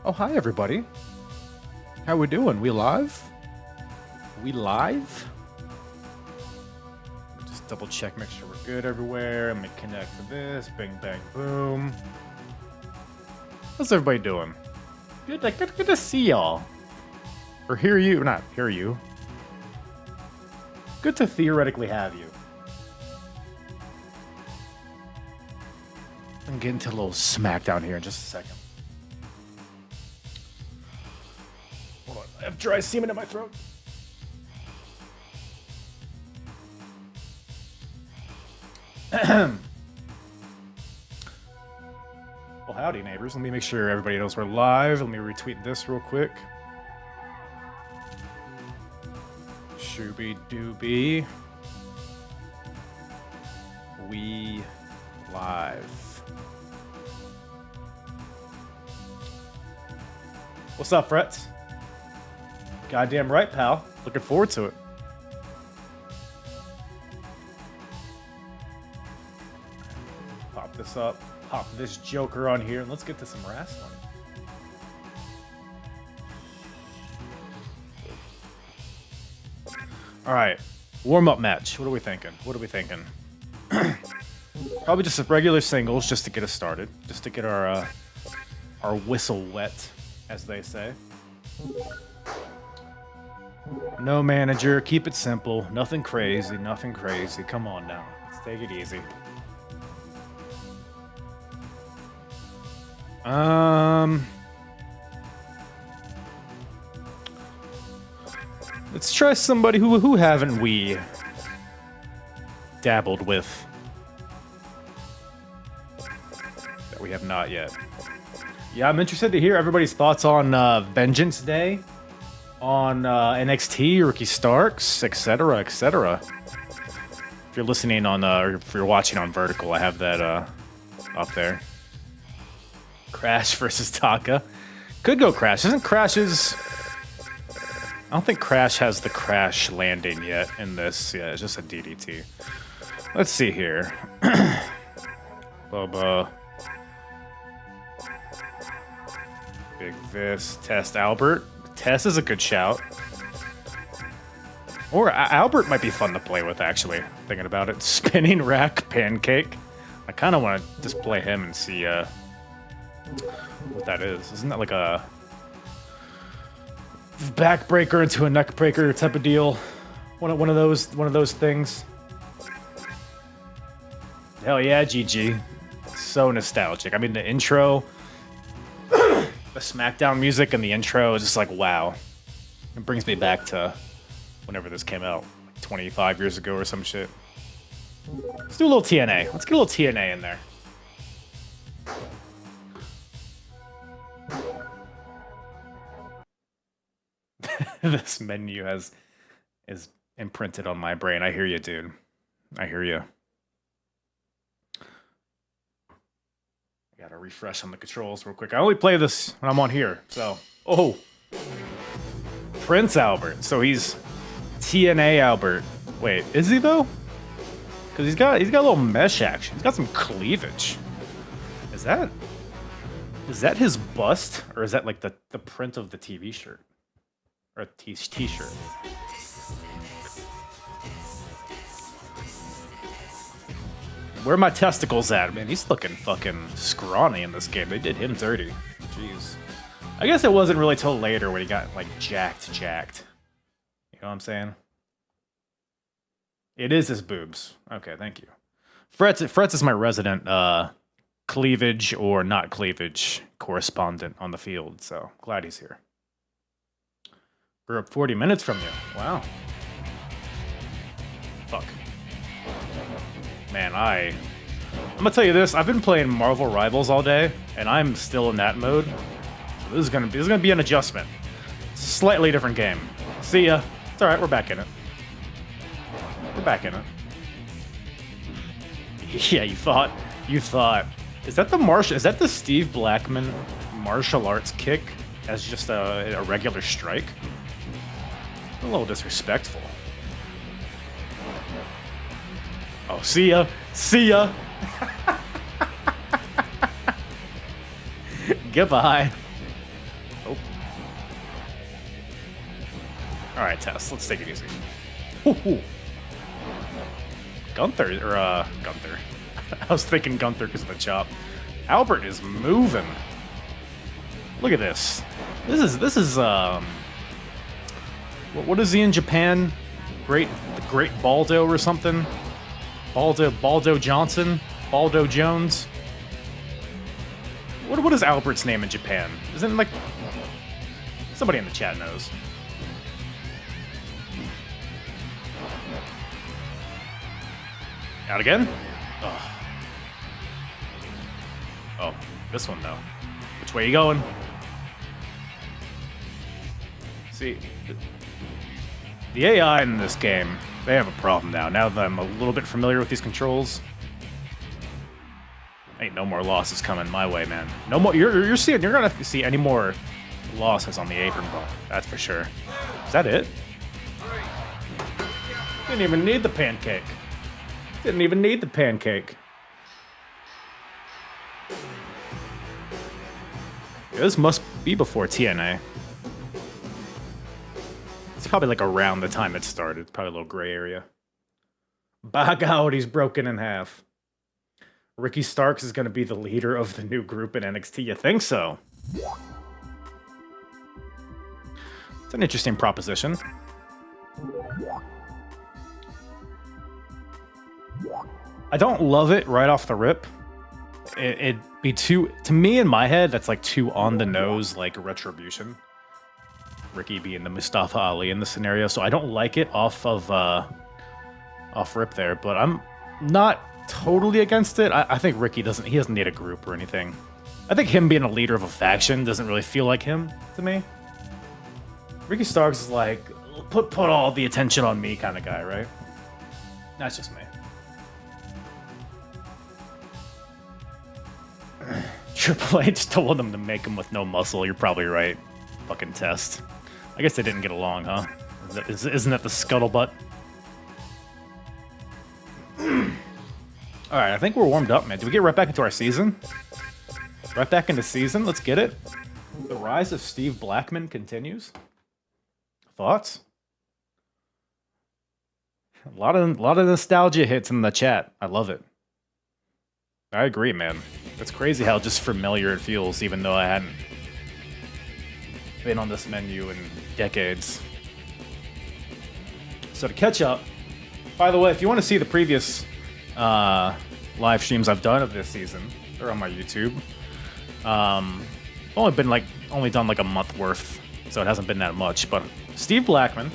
Oh, hi everybody. How we doing? We live? We live? Just double check, make sure we're good everywhere. Let me connect to this. Bing, bang, boom. How's everybody doing? Good, good to see y'all. Or hear you, not hear you. Good to theoretically have you. I'm getting to a little Smackdown here in just a second. Hold on, I have dry semen in my throat. Well, howdy, neighbors. Let me make sure everybody knows we're live. Let me retweet this real quick. Shooby dooby. We live. What's up, Fretz? Goddamn right, pal. Looking forward to it. Pop this up. Pop this joker on here, and let's get to some wrestling. All right, warm-up match. What are we thinking? What are we thinking? Probably just a regular singles, just to get us started, just to get our whistle wet, as they say. No manager, keep it simple. Nothing crazy, nothing crazy. Come on now, let's take it easy. Let's try somebody who haven't we dabbled with that we have not yet. Yeah, I'm interested to hear everybody's thoughts on Vengeance Day, on NXT, Ricky Starks, etc., etc. If you're listening on, or if you're watching on Vertical, I have that up there. Crash versus Taka. Could go Crash. Isn't Crash's... I don't think Crash has the Crash landing yet in this. Yeah, it's just a DDT. Let's see here. Bubba. Big Vis. Test Albert. Test is a good shout. Or Albert might be fun to play with, actually. Thinking about it. Spinning Rack Pancake. I kind of want to just play him and see what that is. Isn't that like a backbreaker into a neckbreaker type of deal? One of those things. Hell yeah, GG. So nostalgic. I mean, the intro, the Smackdown music and the intro is just like, wow. It brings me back to whenever this came out, like 25 years ago or some shit. Let's do a little TNA. Let's get a little TNA in there. This menu is imprinted on my brain. I hear you, dude. I hear you. I gotta refresh on the controls real quick. I only play this when I'm on here, so... Oh! Prince Albert. So he's TNA Albert. Wait, is he though? Because he's got a little mesh action. He's got some cleavage. Is that his bust? Or is that like the print of the TV shirt? Or a t-shirt. Where are my testicles at? Man, he's looking fucking scrawny in this game. They did him dirty. Jeez. I guess it wasn't really till later when he got, like, jacked. You know what I'm saying? It is his boobs. Okay, thank you. Fretz is my resident cleavage or not cleavage correspondent on the field, so glad he's here. We're up 40 minutes from you. Wow. Fuck. Man, I'm gonna tell you this. I've been playing Marvel Rivals all day, and I'm still in that mode. So this is gonna be an adjustment. Slightly different game. See ya. It's all right. We're back in it. We're back in it. Yeah, you thought. Is that the Steve Blackman martial arts kick as just a regular strike? A little disrespectful. Oh, see ya. Goodbye. Oh. All right, Tess. Let's take it easy. Woo-hoo. Gunther, or Gunther. I was thinking Gunther because of the chop. Albert is moving. Look at this. This is what is he in Japan? Great Baldo or something? Baldo Johnson? Baldo Jones? What is Albert's name in Japan? Isn't it like somebody in the chat knows? Out again? Oh. Oh, this one though. Which way are you going? See, the AI in this game, they have a problem now. Now that I'm a little bit familiar with these controls, ain't no more losses coming my way, man. No more. You're gonna see any more losses on the apron bump. That's for sure. Is that it? Didn't even need the pancake. Didn't even need the pancake. This must be before TNA. It's probably like around the time it started. It's probably a little gray area. By God, he's broken in half. Ricky Starks is going to be the leader of the new group in NXT. You think so? It's an interesting proposition. I don't love it right off the rip. It'd be too, to me in my head, that's like too on the nose, like Retribution. Ricky being the Mustafa Ali in the scenario, so I don't like it off rip there, but I'm not totally against it. I think Ricky doesn't need a group or anything. I think him being a leader of a faction doesn't really feel like him to me. Ricky Starks is like, put all the attention on me kind of guy, right? That's just me. Triple H told him to make him with no muscle. You're probably right. Fucking test. I guess they didn't get along, huh? Isn't that the scuttlebutt? Alright, I think we're warmed up, man. Did we get right back into our season? Right back into season? Let's get it. The rise of Steve Blackman continues. Thoughts? A lot of nostalgia hits in the chat. I love it. I agree, man. It's crazy how just familiar it feels, even though I hadn't been on this menu in decades. So to catch up, by the way, if you want to see the previous live streams I've done of this season, they're on my YouTube. Only done like a month worth, so it hasn't been that much. But Steve Blackman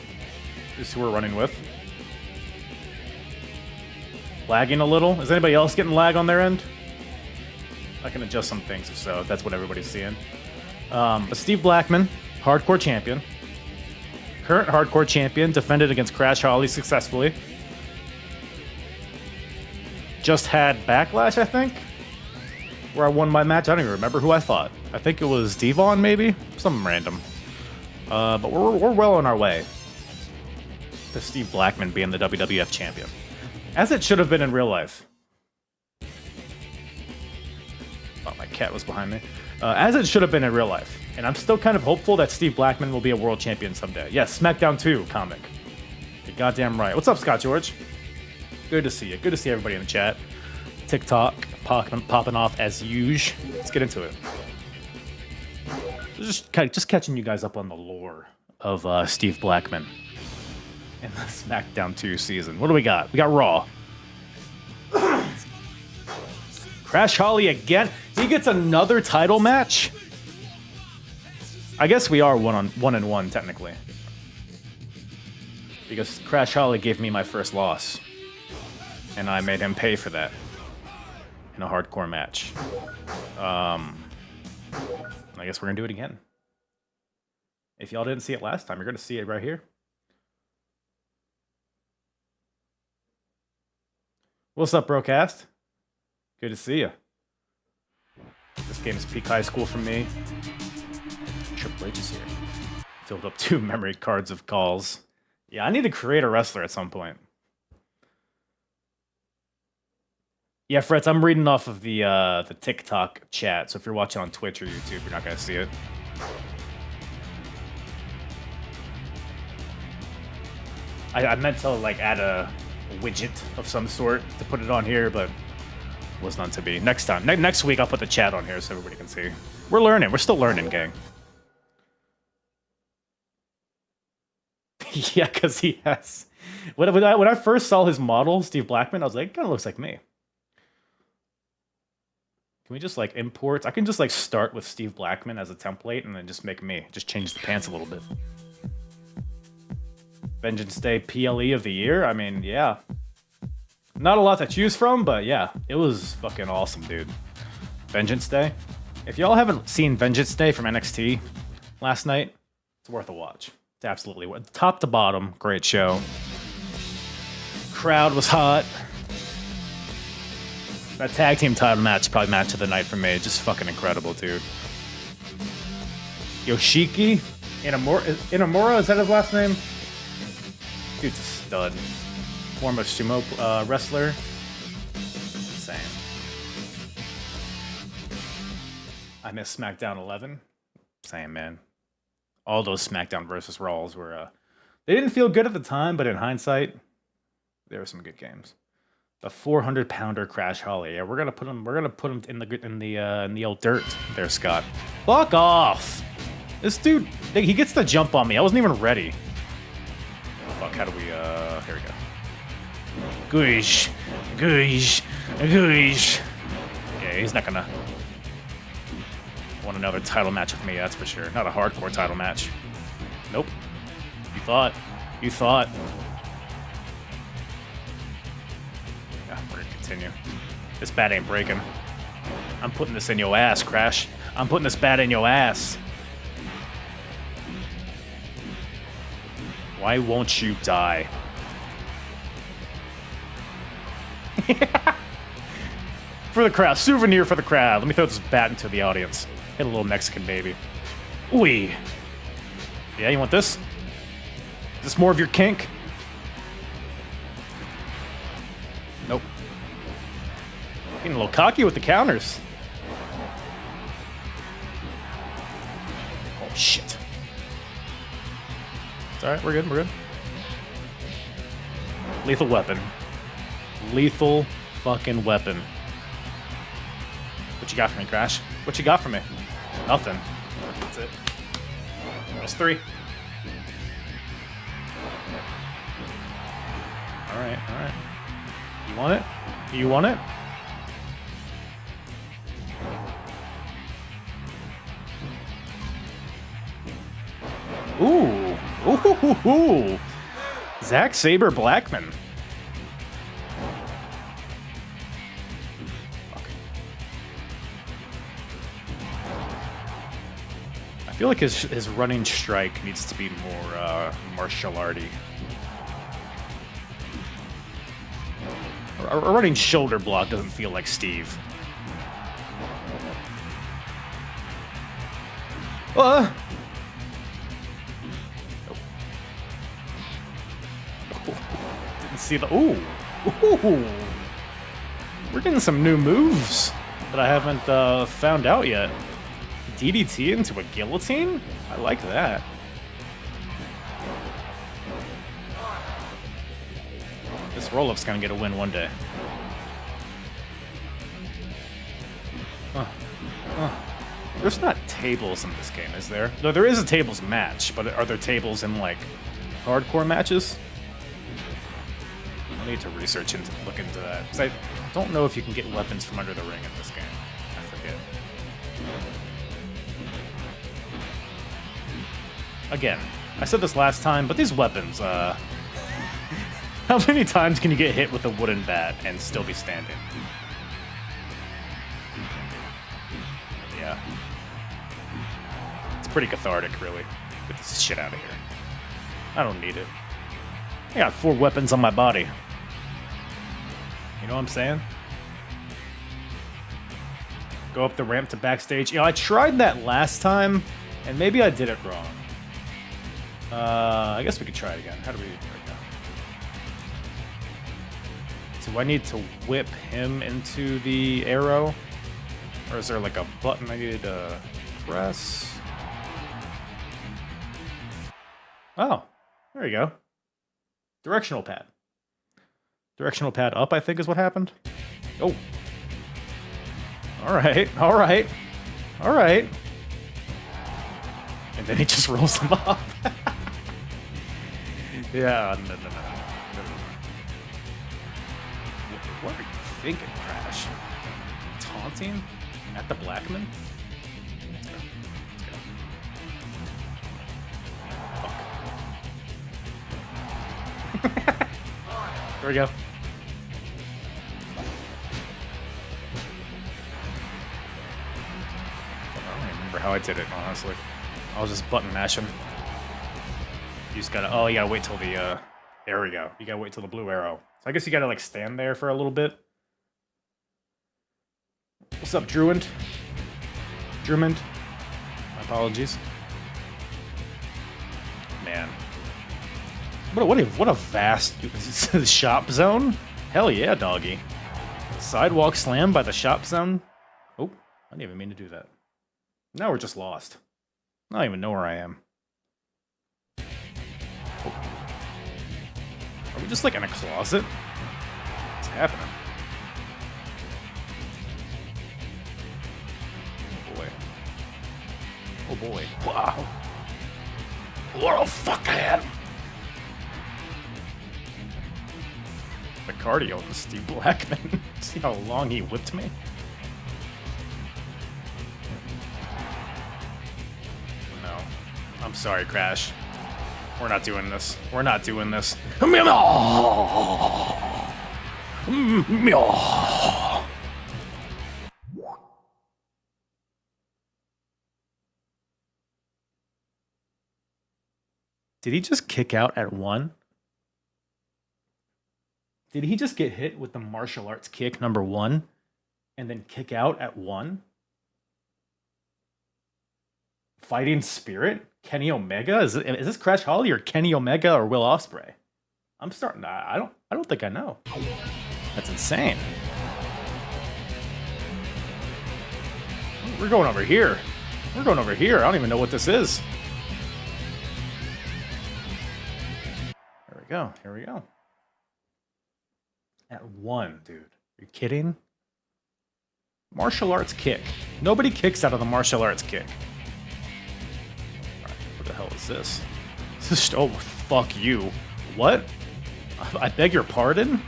is who we're running with. Lagging a little. Is anybody else getting lag on their end? I can adjust some things if that's what everybody's seeing. But Steve Blackman, hardcore champion. Current hardcore champion, defended against Crash Holly successfully. Just had Backlash, I think, where I won my match. I don't even remember who I fought. I think it was Devon, maybe? Something random. But we're well on our way to Steve Blackman being the WWF champion. As it should have been in real life. Oh, my cat was behind me. As it should have been in real life. And I'm still kind of hopeful that Steve Blackman will be a world champion someday. Yes, Smackdown 2 comic. You're goddamn right. What's up, Scott George? Good to see you. Good to see everybody in the chat. TikTok popping off as usual. Let's get into it. Just catching you guys up on the lore of Steve Blackman in the Smackdown 2 season. What do we got? We got Raw. Crash Holly again. He gets another title match. I guess we are 1-1 technically, because Crash Holly gave me my first loss, and I made him pay for that in a hardcore match. I guess we're gonna do it again. If y'all didn't see it last time, you're gonna see it right here. What's up, Brocast? Good to see you. This game is peak high school for me. Triple H is here. Filled up 2 memory cards of calls. Yeah, I need to create a wrestler at some point. Yeah, Fretz, I'm reading off of the TikTok chat, so if you're watching on Twitch or YouTube, you're not gonna see it. I meant to like add a widget of some sort to put it on here, but was not to be. Next time. Next week, I'll put the chat on here so everybody can see. We're learning. We're still learning, gang. Yeah, because he has... When I first saw his model, Steve Blackman, I was like, it kind of looks like me. Can we just, like, import? I can just, like, start with Steve Blackman as a template and then just make me. Just change the pants a little bit. Vengeance Day PLE of the year? I mean, yeah. Not a lot to choose from, but yeah. It was fucking awesome, dude. Vengeance Day. If y'all haven't seen Vengeance Day from NXT last night, it's worth a watch. It's absolutely worth it. Top to bottom, great show. Crowd was hot. That tag team title match, probably match of the night for me. Just fucking incredible, dude. Yoshiki Inamura, is that his last name? Dude's a stud. Former sumo wrestler. Insane. I miss SmackDown 11. Same, man. All those SmackDown versus Raws were they didn't feel good at the time, but in hindsight, there were some good games. The 400-pounder Crash Holly. Yeah, we're gonna put him in the old dirt there, Scott. Fuck off! This dude, he gets the jump on me. I wasn't even ready. Fuck, how do we, here we go. Goosh. Goosh. Goosh. Okay, he's not gonna want another title match with me, that's for sure. Not a hardcore title match. Nope. You thought. You thought. Yeah, we're gonna continue. This bat ain't breaking. I'm putting this in your ass, Crash. I'm putting this bat in your ass. Why won't you die? For the crowd. Souvenir for the crowd. Let me throw this bat into the audience. Hit a little Mexican baby. Ooh. Yeah, you want this? Is this more of your kink? Nope. Getting a little cocky with the counters. Oh, shit. It's alright, we're good, we're good. Lethal weapon. Lethal fucking weapon. What you got for me, Crash? What you got for me? Nothing. That's it. That's 3. Alright, alright. You want it? You want it? Ooh. Ooh. Zack Sabre Blackman. I feel like his running strike needs to be more martial arty. A running shoulder block doesn't feel like Steve. Nope. Didn't see the... Ooh! We're getting some new moves that I haven't found out yet. DDT into a guillotine? I like that. This roll-up's gonna get a win one day. There's not tables in this game, is there? No, there is a tables match, but are there tables in, like, hardcore matches? I need to research and look into that, because I don't know if you can get weapons from under the ring in this game. I forget. Again, I said this last time, but these weapons, how many times can you get hit with a wooden bat and still be standing? Yeah. It's pretty cathartic, really. Get this shit out of here. I don't need it. I got 4 weapons on my body. You know what I'm saying? Go up the ramp to backstage. You know, I tried that last time, and maybe I did it wrong. I guess we could try it again. How do we... Right now. Do I need to whip him into the arrow? Or is there like a button I need to press? Oh, there you go. Directional pad. Directional pad up, I think, is what happened. Oh. Alright, alright. Alright. And then he just rolls them up. Yeah, no. What are you thinking, Crash? Taunting at the Blackman? Let's go. Fuck. There we go. I don't remember how I did it, honestly. I was just button mashing. You just gotta, oh, you gotta wait till the, there we go. You gotta wait till the blue arrow. So I guess you gotta, like, stand there for a little bit. What's up, Druid? Drummond? My apologies. Man. What a vast shop zone. Hell yeah, doggy. Sidewalk slam by the shop zone. Oh, I didn't even mean to do that. Now we're just lost. I don't even know where I am. Oh. Are we just like in a closet? What's happening? Oh boy. Oh boy. Wow. What a fuckhead! The cardio of Steve Blackman. See how long he whipped me? No. I'm sorry, Crash. We're not doing this. We're not doing this. Did he just kick out at 1? Did he just get hit with the martial arts kick number 1 and then kick out at 1? Fighting Spirit? Kenny Omega? Is this Crash Holly or Kenny Omega or Will Ospreay? I'm starting to, I don't think I know. That's insane. We're going over here. We're going over here. I don't even know what this is. Here we go. Here we go. At 1, dude. Are you kidding? Martial arts kick. Nobody kicks out of the martial arts kick. Alright, what the hell is this? Oh, fuck you. What? I beg your pardon?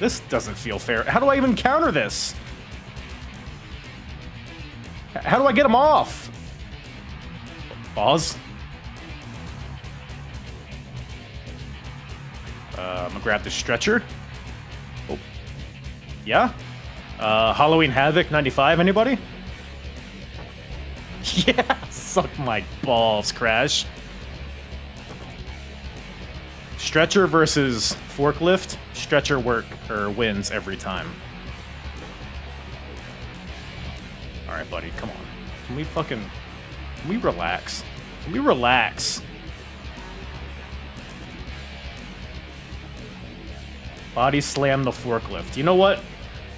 This doesn't feel fair. How do I even counter this? How do I get him off? Pause. I'm gonna grab the stretcher. Oh. Yeah? Halloween Havoc 95, anybody? Yeah, suck my balls, Crash. Stretcher versus forklift. Stretcher wins every time. Alright, buddy, come on. Can we relax? Can we relax? Body slam the forklift. You know what?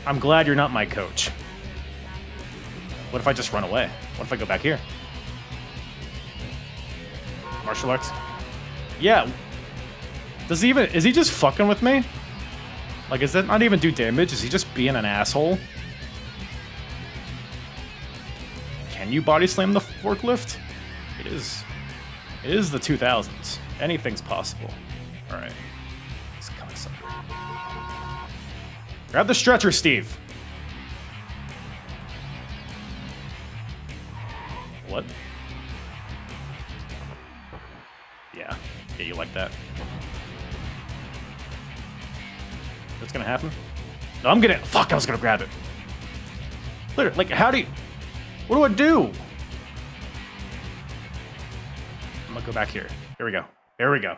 I'm glad you're not my coach. What if I just run away? What if I go back here? Martial arts? Yeah. Is he just fucking with me? Like, is that not even do damage? Is he just being an asshole? Can you body slam the forklift? It is the 2000s. Anything's possible. All right. Grab the stretcher, Steve. What? Yeah. Yeah, you like that? What's gonna happen? No, I'm gonna... Fuck, I was gonna grab it. Literally, like, how do you... What do I do? I'm gonna go back here. Here we go. There we go.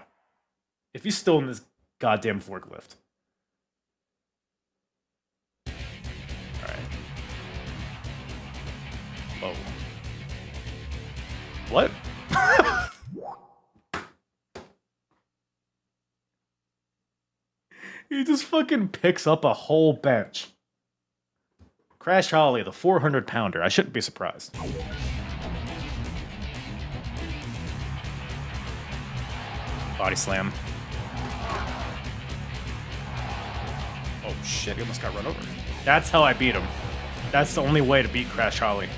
If he's still in this goddamn forklift. Whoa. What? He just fucking picks up a whole bench. Crash Holly, the 400-pounder. I shouldn't be surprised. Body slam. Oh shit, he almost got run over. That's how I beat him. That's the only way to beat Crash Holly.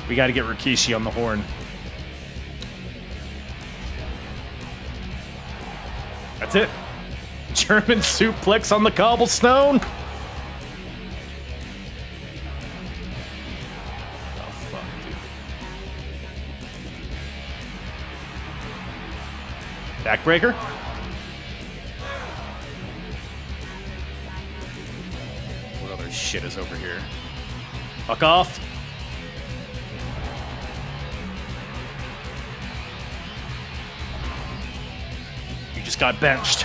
We gotta get Rikishi on the horn. That's it. German suplex on the cobblestone. Oh fuck, dude. Backbreaker. What other shit is over here? Fuck off. You just got benched.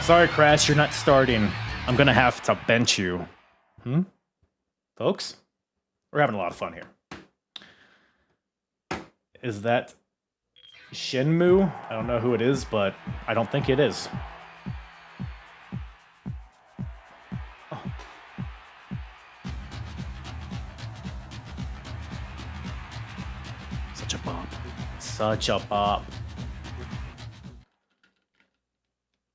Sorry, Crash, you're not starting. I'm gonna have to bench you. Folks? We're having a lot of fun here. Is that Shenmue? I don't know who it is, but I don't think it is. Oh. Such a bop. Such a bop.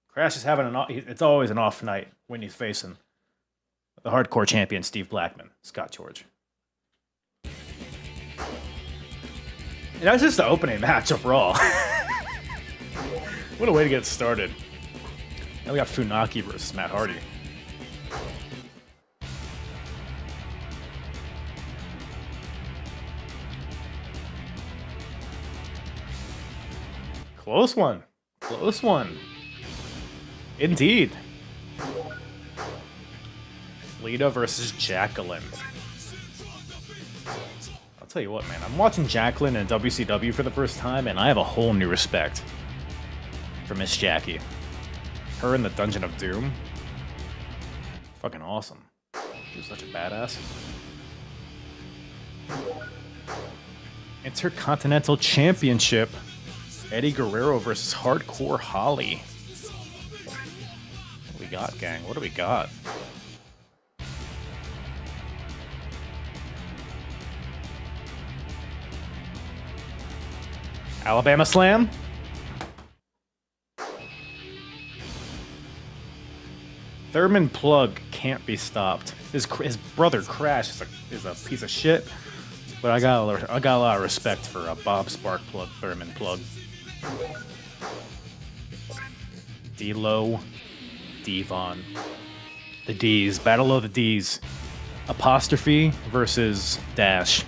Crash is having it's always an off night when he's facing the hardcore champion, Steve Blackman, Scott George. And that's just the opening match of Raw. What a way to get started. Now we got Funaki versus Matt Hardy. Close one. Close one. Indeed. Lita versus Jacqueline. I'll tell you what, man. I'm watching Jacqueline in WCW for the first time, and I have a whole new respect for Miss Jackie. Her in the Dungeon of Doom. Fucking awesome. She was such a badass. Intercontinental Championship. Eddie Guerrero versus Hardcore Holly. What do we got, gang? What do we got? Alabama Slam? Thurman Plug can't be stopped. His brother Crash is a piece of shit, but I got a lot of respect for Bob Sparkplug Thurman Plug. D-Lo, Devon. The D's. Battle of the D's. Apostrophe versus Dash.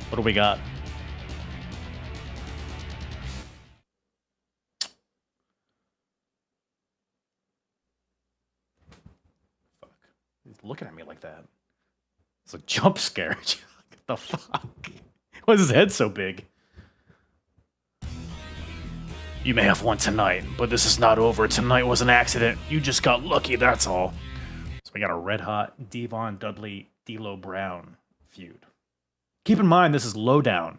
What do we got? Fuck. He's looking at me like that. It's a jump scare. What the fuck? Why is his head so big? You may have won tonight, but this is not over. Tonight was an accident. You just got lucky, that's all. So we got a red-hot Devon Dudley D'Lo Brown feud. Keep in mind, this is Lowdown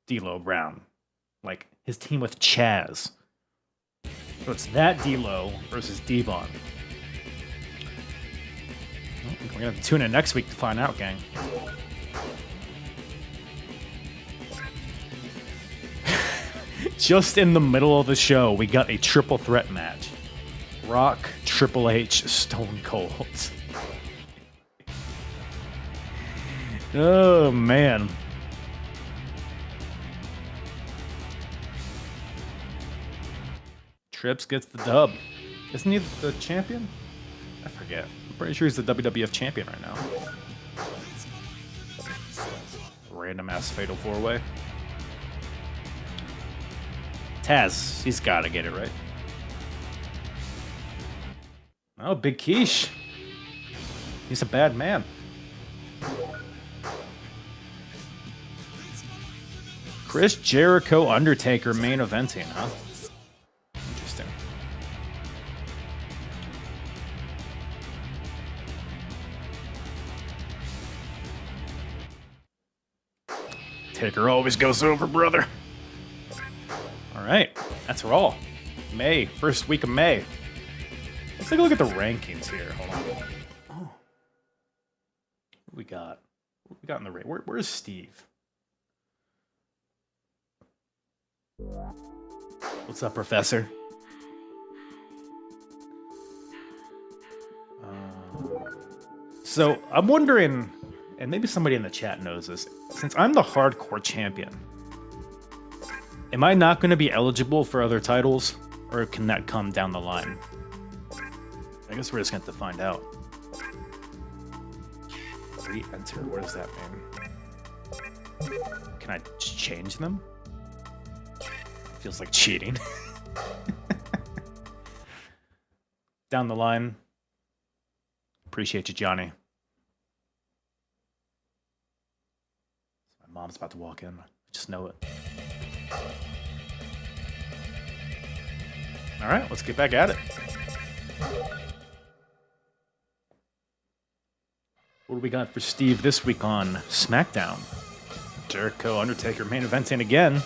D'Lo Brown. Like, his team with Chaz. So it's that D'Lo versus Devon. We're going to have to tune in next week to find out, gang. Just in the middle of the show, we got a triple threat match. Rock, Triple H, Stone Cold. Oh, man. Trips gets the dub. Isn't he the champion? I forget. I'm pretty sure he's the WWF champion right now. Random ass fatal four-way. Taz, he's got to get it right. Oh, Big Quiche. He's a bad man. Chris Jericho Undertaker main eventing, huh? Interesting. Taker always goes over, brother. All right, that's Raw. May, first week of May. Let's take a look at the rankings here. Hold on. Oh. What we got? What we got in the race? Where's Steve? What's up, Professor? So, I'm wondering, and maybe somebody in the chat knows this, since I'm the hardcore champion, am I not going to be eligible for other titles, or can that come down the line? I guess we're just going to have to find out. Re-enter, what does that mean? Can I change them? Feels like cheating. Down the line. Appreciate you, Johnny. My mom's about to walk in. I just know it. All right, let's get back at it. What do we got for Steve this week on Smackdown? Jericho, Undertaker main eventing again.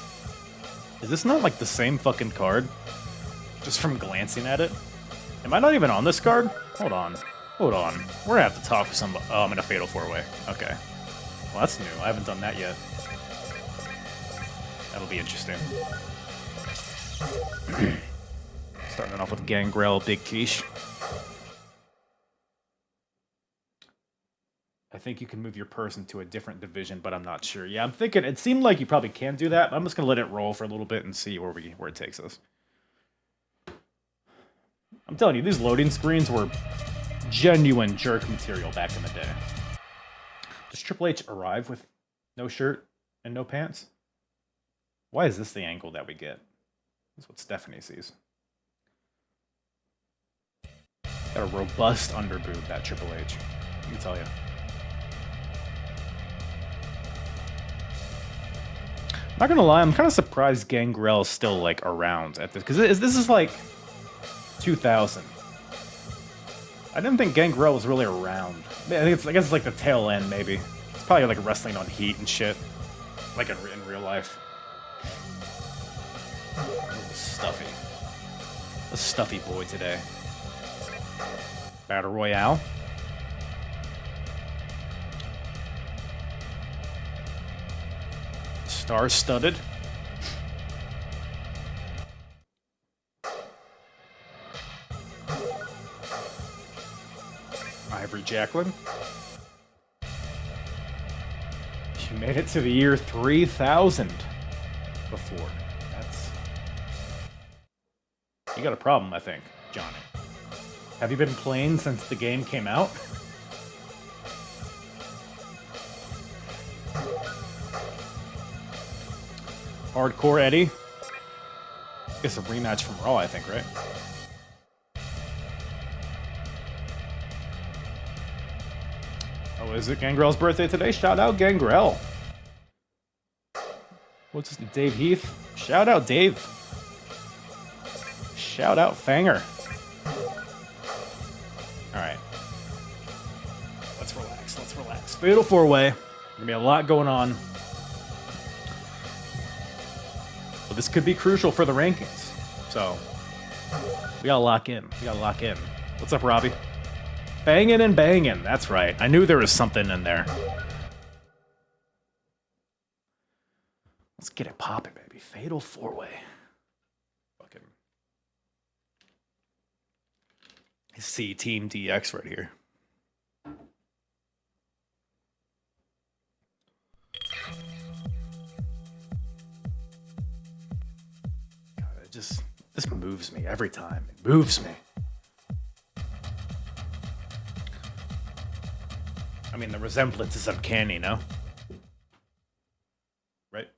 Is this not like the same fucking card? Just from glancing at it? Am I not even on this card? Hold on. Hold on. We're gonna have to talk with somebody. Oh, I'm in a Fatal 4-Way. Okay. Well, that's new. I haven't done that yet. That'll be interesting. Starting off with Gangrel, Big Quiche. I think you can move your person to a different division, but I'm not sure. Yeah, I'm thinking it seemed like you probably can do that. But I'm just gonna let it roll for a little bit and see where it takes us. I'm telling you, these loading screens were genuine jerk material back in the day. Does Triple H arrive with no shirt and no pants? Why is this the angle that we get? That's what Stephanie sees. Got a robust underboob, that Triple H. Let me tell you. Not gonna lie, I'm kind of surprised Gangrel's still like around at this, because this is like 2000. I didn't think Gangrel was really around. I guess it's like the tail end, maybe. It's probably like wrestling on Heat and shit, like in real life. Stuffy. A stuffy boy today. Battle Royale. Star-studded. Ivory Jacqueline. She made it to the year 3000 before. That's... You got a problem, I think, Johnny. Have you been playing since the game came out? Hardcore Eddie. Guess a rematch from Raw, I think, right? Oh, is it Gangrel's birthday today? Shout out Gangrel. What's his name? Dave Heath? Shout out Dave. Shout out Fanger. Alright. Let's relax, let's relax. Fatal 4-Way. Gonna be a lot going on. But this could be crucial for the rankings. So, we gotta lock in. We gotta lock in. What's up, Robbie? Banging and banging. That's right. I knew there was something in there. Let's get it popping, baby. Fatal 4-Way. Fucking. See Team DX right here. God, this moves me every time. It moves me. I mean, the resemblance is uncanny, no? Right?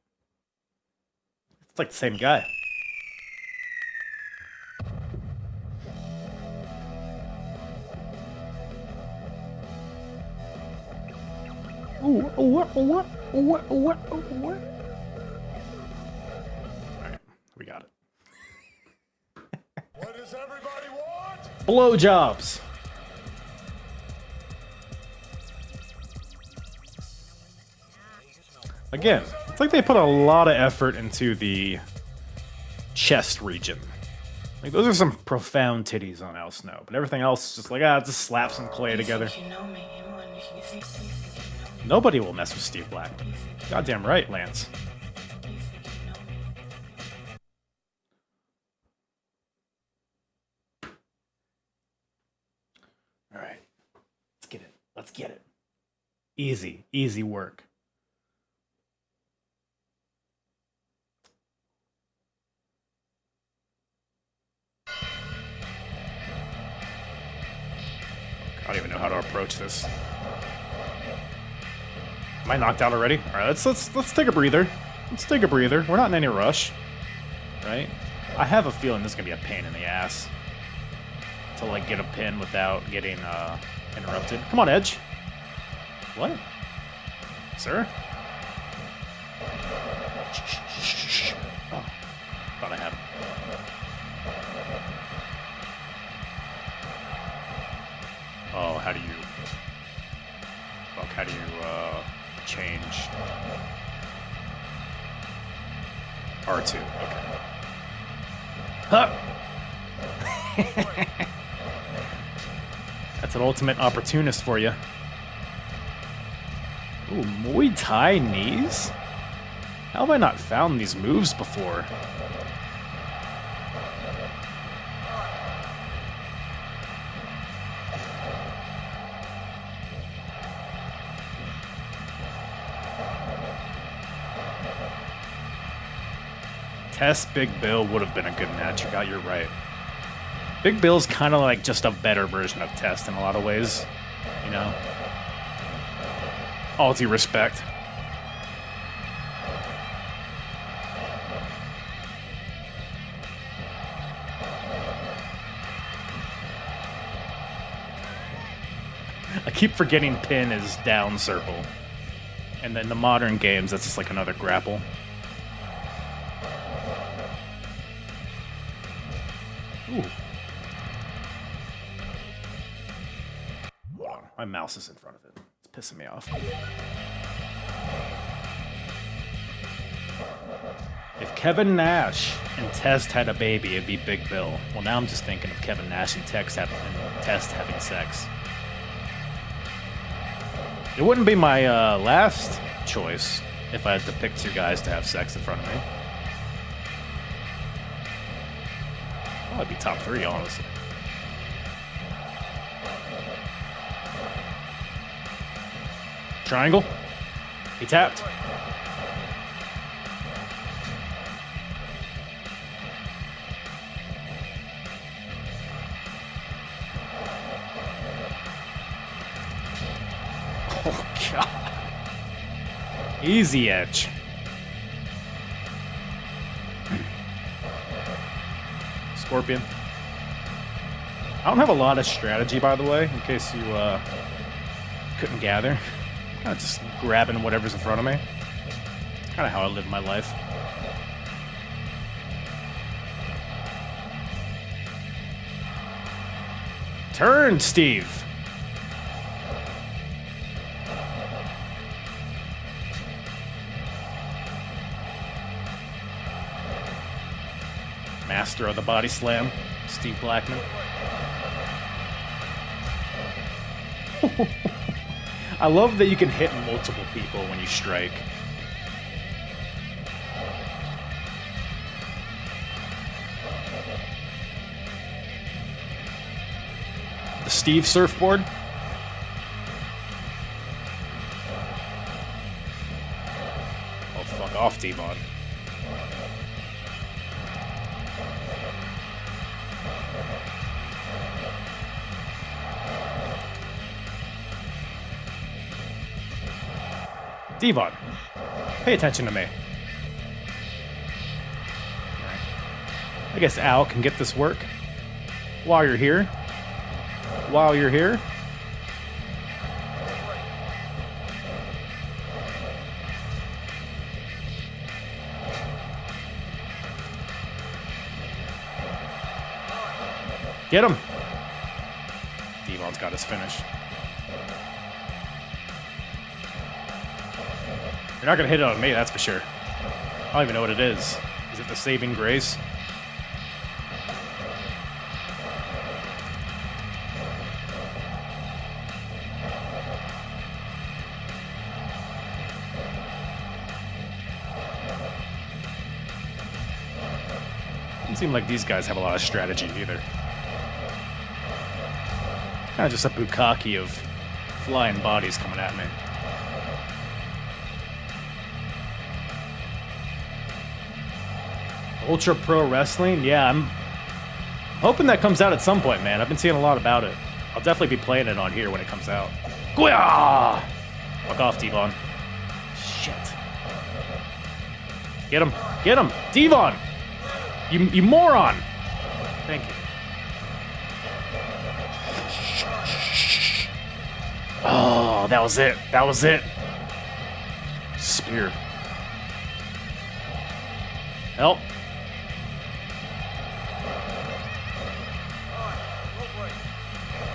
It's like the same guy. Alright, we got it. What does everybody want? Blowjobs. Again, it's like they put a lot of effort into the chest region. Like, those are some profound titties on Al Snow, but everything else is just like, just slap some clay together. Nobody will mess with Steve Blackman. Goddamn right, Lance. Let's get it. Easy, easy work. I don't even know how to approach this. Am I knocked out already? All right, let's take a breather. Let's take a breather. We're not in any rush, right? I have a feeling this is gonna be a pain in the ass to like get a pin without getting interrupted. Come on, Edge. What, sir? Oh, thought I had him. Oh, how do you... Fuck, how do you, change? R2, okay. Huh! That's an ultimate opportunist for you. Ooh, Muay Thai knees? How have I not found these moves before? Test Big Bill would have been a good match. You're right. Big Bill's kind of like just a better version of Test in a lot of ways, you know? All due respect. I keep forgetting pin is down circle. And then the modern games, that's just like another grapple. Ooh. Hold on. My mouse is in front of it. It's pissing me off. If Kevin Nash and Test had a baby, it'd be Big Bill. Well, now I'm just thinking of Kevin Nash and Test having sex. It wouldn't be my last choice if I had to pick two guys to have sex in front of me. Oh, I'd be top 3, honestly. Triangle. He tapped. Oh, God. Easy Edge. Scorpion. I don't have a lot of strategy, by the way, in case you couldn't gather. I'm kind of just grabbing whatever's in front of me. Kind of how I live my life. Turn, Steve. Master of the body slam, Steve Blackman. I love that you can hit multiple people when you strike. The Steve surfboard. Oh, fuck off, Devon. Devon, pay attention to me. I guess Al can get this work while you're here. While you're here. Get him. Devon's got his finish. You're not gonna hit it on me, that's for sure. I don't even know what it is. Is it the saving grace? Doesn't seem like these guys have a lot of strategy either. Kind of just a bukkake of flying bodies coming at me. Ultra Pro Wrestling? Yeah, I'm hoping that comes out at some point, man. I've been seeing a lot about it. I'll definitely be playing it on here when it comes out. Goya! Fuck off, Devon. Shit. Get him. Get him. Devon! You moron! Thank you. Oh, that was it. That was it. Spear. Help.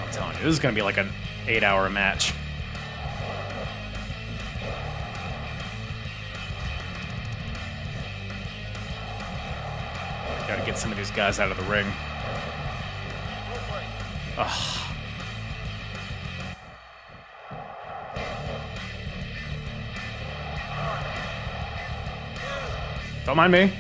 I'm telling you, this is going to be like an 8-hour match. Gotta get some of these guys out of the ring. Ugh. Don't mind me.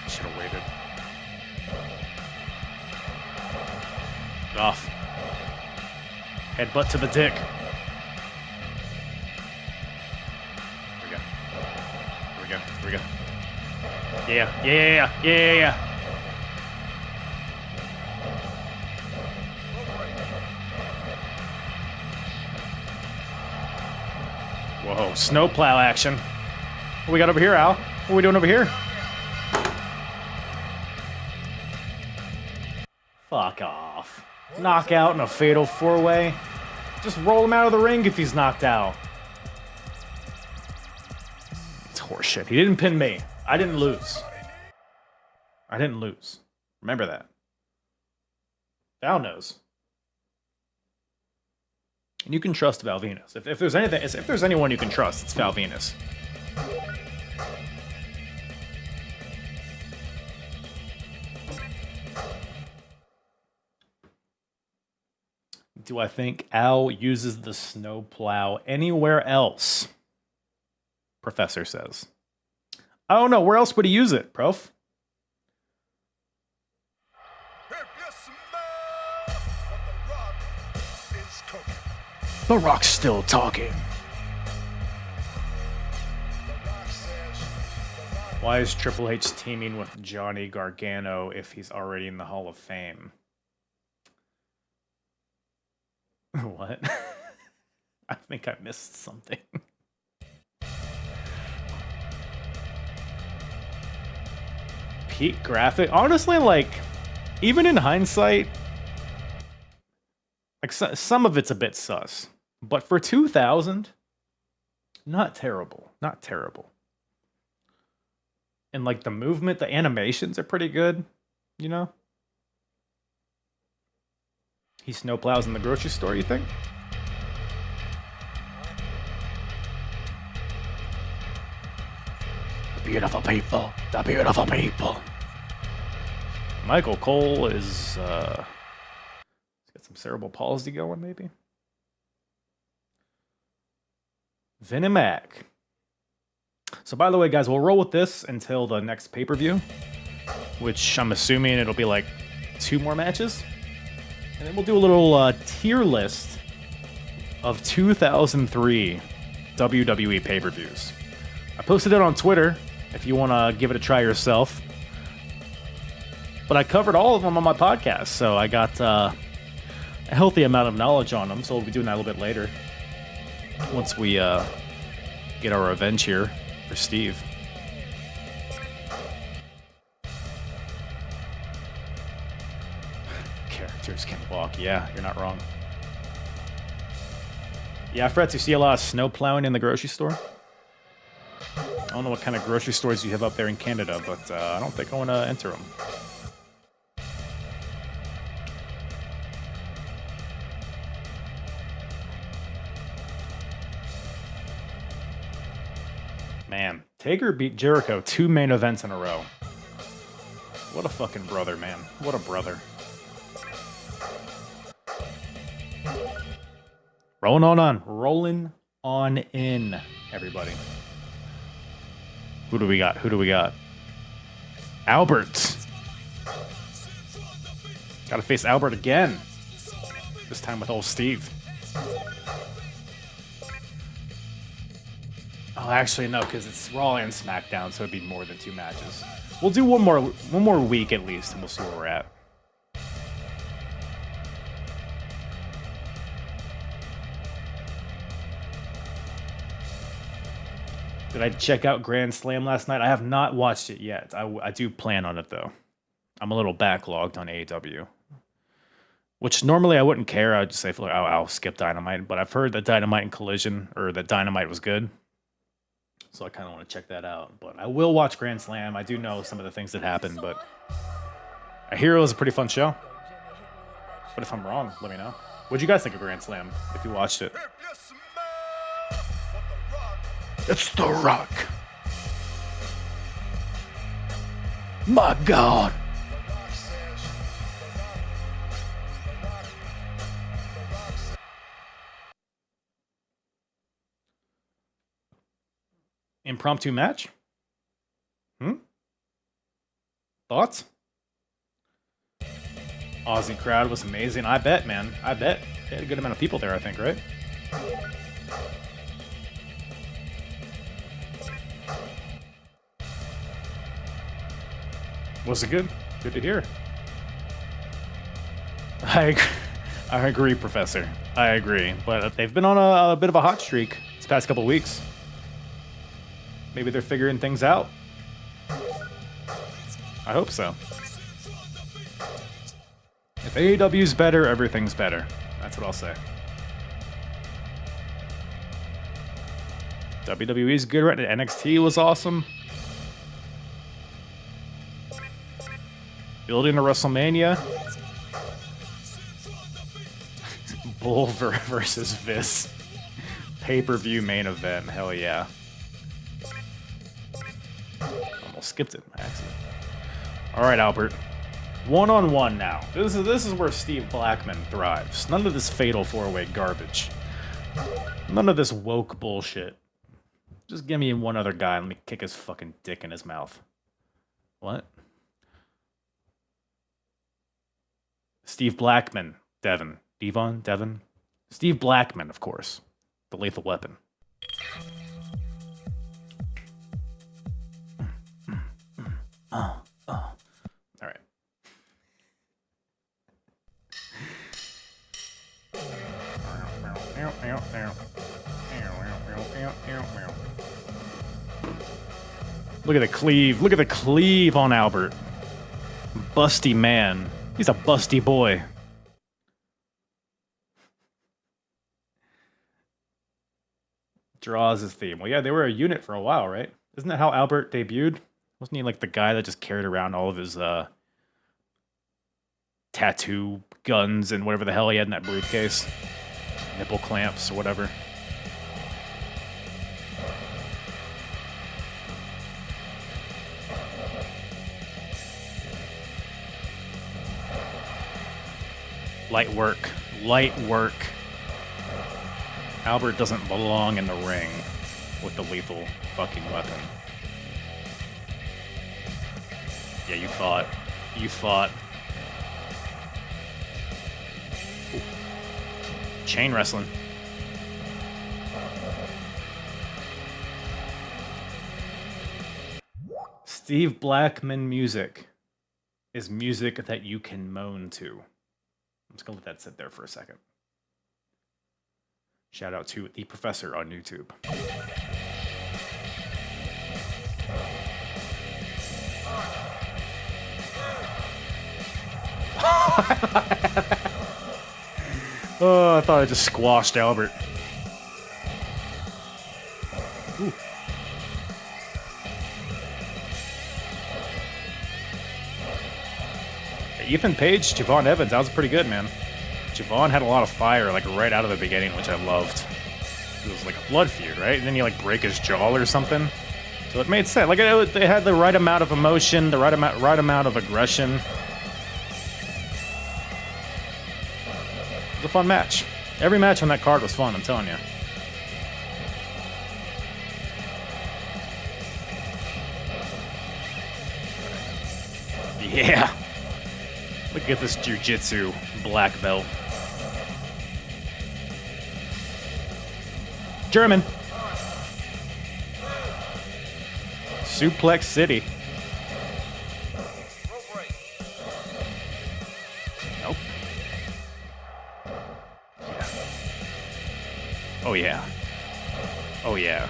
Should have waited. Get off. Headbutt to the dick. Here we go. Yeah. Whoa, snowplow action. What we got over here, Al? What are we doing over here? Fuck off. Knockout in a fatal 4-way. Just roll him out of the ring if he's knocked out. It's horseshit. He didn't pin me. I didn't lose. Remember that. Val knows. And you can trust Val Venus. If there's anything, if there's anyone you can trust, it's Val Venus. Do I think Al uses the snowplow anywhere else? Professor says. I don't know. Where else would he use it, Prof? The Rock's still talking. Why is Triple H teaming with Johnny Gargano if he's already in the Hall of Fame? What? I think I missed something. Peak graphic? Honestly, like, even in hindsight, like some of it's a bit sus. But for 2000, not terrible. Not terrible. And like the movement, the animations are pretty good, you know? He snowplows in the grocery store, you think? The beautiful people. The beautiful people. Michael Cole is, he's got some cerebral palsy going, maybe? Venomac. So by the way, guys, we'll roll with this until the next pay-per-view, which I'm assuming it'll be like 2 more matches. And then we'll do a little tier list of 2003 WWE pay-per-views. I posted it on Twitter if you want to give it a try yourself. But I covered all of them on my podcast, so I got a healthy amount of knowledge on them, so we'll be doing that a little bit later. Once we get our revenge here for Steve. Characters can walk. Yeah, you're not wrong. Yeah, Fretz, you see a lot of snow plowing in the grocery store? I don't know what kind of grocery stores you have up there in Canada, but I don't think I want to enter them. Man, Taker beat Jericho 2 main events in a row. What a fucking brother, man. What a brother. Rolling on in, everybody. Who do we got? Who do we got? Albert. Gotta face Albert again. This time with old Steve. Oh, actually, no, because it's Raw and Smackdown, so it'd be more than 2 matches. We'll do one more week at least, and we'll see where we're at. Did I check out Grand Slam last night? I have not watched it yet. I do plan on it, though. I'm a little backlogged on AEW. Which normally I wouldn't care. I'd just say, oh, I'll skip Dynamite. But I've heard that Dynamite and Collision, or that Dynamite was good. So I kind of want to check that out. But I will watch Grand Slam. I do know some of the things that happened, but I hear it was a pretty fun show. But if I'm wrong, let me know. What'd you guys think of Grand Slam, if you watched it? It's The Rock. My God. Impromptu match? Thoughts? Aussie crowd was amazing. I bet, man. I bet. They had a good amount of people there, I think, right? Was it good? Good to hear. I agree, Professor. I agree. But they've been on a bit of a hot streak this past couple weeks. Maybe they're figuring things out. I hope so. If AEW's better, everything's better. That's what I'll say. WWE's good right now. NXT was awesome. Building a WrestleMania. Bull versus Viz. Pay-per-view main event. Hell yeah. Almost skipped it by accident. All right, Albert. One-on-one now. This is where Steve Blackman thrives. None of this fatal 4-way garbage. None of this woke bullshit. Just give me one other guy and let me kick his fucking dick in his mouth. What? Steve Blackman. Devin. Steve Blackman, of course. The Lethal Weapon. All right. Look at the cleave. Look at the cleave on Albert. Busty man. He's a busty boy. Draws his theme. Well, yeah, they were a unit for a while, right? Isn't that how Albert debuted? Wasn't he like the guy that just carried around all of his tattoo guns and whatever the hell he had in that briefcase? Nipple clamps or whatever. Light work. Light work. Albert doesn't belong in the ring with the lethal fucking weapon. Yeah, you fought. You fought. Ooh. Chain wrestling. Steve Blackman music is music that you can moan to. I'm just gonna let that sit there for a second. Shout out to the Professor on YouTube. Oh, I thought I just squashed Albert. Ooh. Ethan Page, Javon Evans, that was pretty good, man. Javon had a lot of fire, like, right out of the beginning, which I loved. It was like a blood feud, right? And then you, like, break his jaw or something. So it made sense. Like, they had the right amount of emotion, the right amount of aggression. It was a fun match. Every match on that card was fun, I'm telling you. Yeah. Look at this jiu-jitsu black belt. German. Suplex City. Nope. Yeah. Oh yeah. Oh yeah.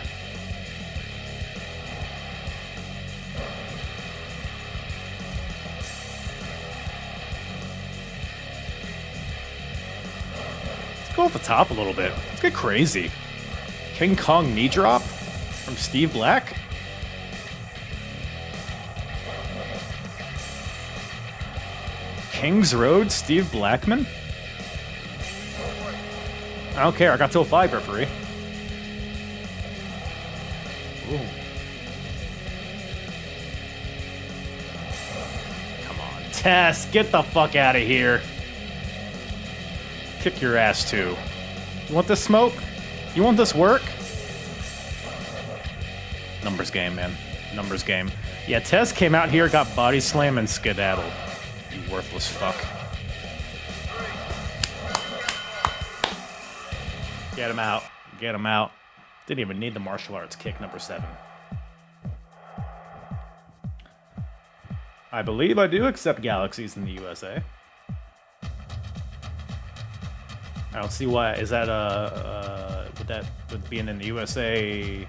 Let's go off the top a little bit. Let's get crazy. King Kong knee drop from Steve Black. Kings Road, Steve Blackman. I don't care. I got till 5, referee. Ooh. Come on, Tess, get the fuck out of here. Kick your ass too. You want this smoke? You want this work? Numbers game, man. Numbers game. Yeah, Tess came out here, got body slam, and skedaddled. You worthless fuck. Get him out. Get him out. Didn't even need the martial arts kick, number 7. I believe I do accept galaxies in the USA. I don't see why. Is that would being in the USA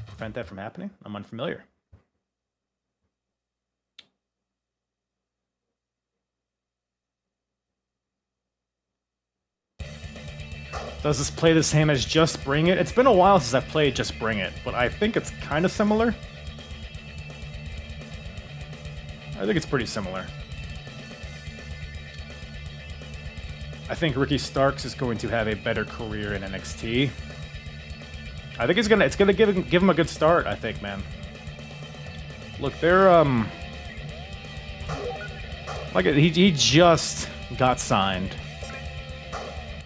prevent that from happening? I'm unfamiliar. Does this play the same as Just Bring It? It's been a while since I've played Just Bring It, but I think it's kind of similar. I think it's pretty similar. I think Ricky Starks is going to have a better career in NXT. I think it's gonna give him a good start, I think, man. Look, they're like he just got signed.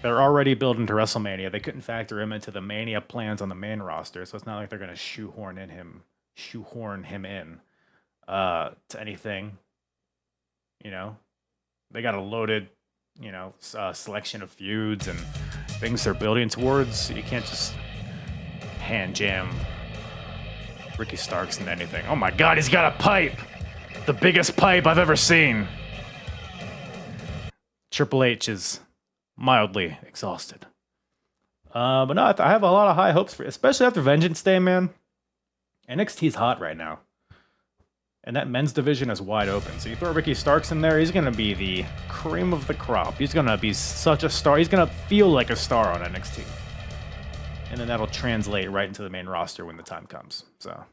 They're already building to WrestleMania. They couldn't factor him into the Mania plans on the main roster, so it's not like they're gonna shoehorn him in to anything. You know, they got a loaded, you know, selection of feuds and things they're building towards. You can't just hand jam Ricky Starks into anything. Oh my God, he's got a pipe, the biggest pipe I've ever seen. Triple H is mildly exhausted. But no, I have a lot of high hopes for it, especially after Vengeance Day, man. NXT's hot right now. And that men's division is wide open. So you throw Ricky Starks in there, he's going to be the cream of the crop. He's going to be such a star. He's going to feel like a star on NXT. And then that'll translate right into the main roster when the time comes. So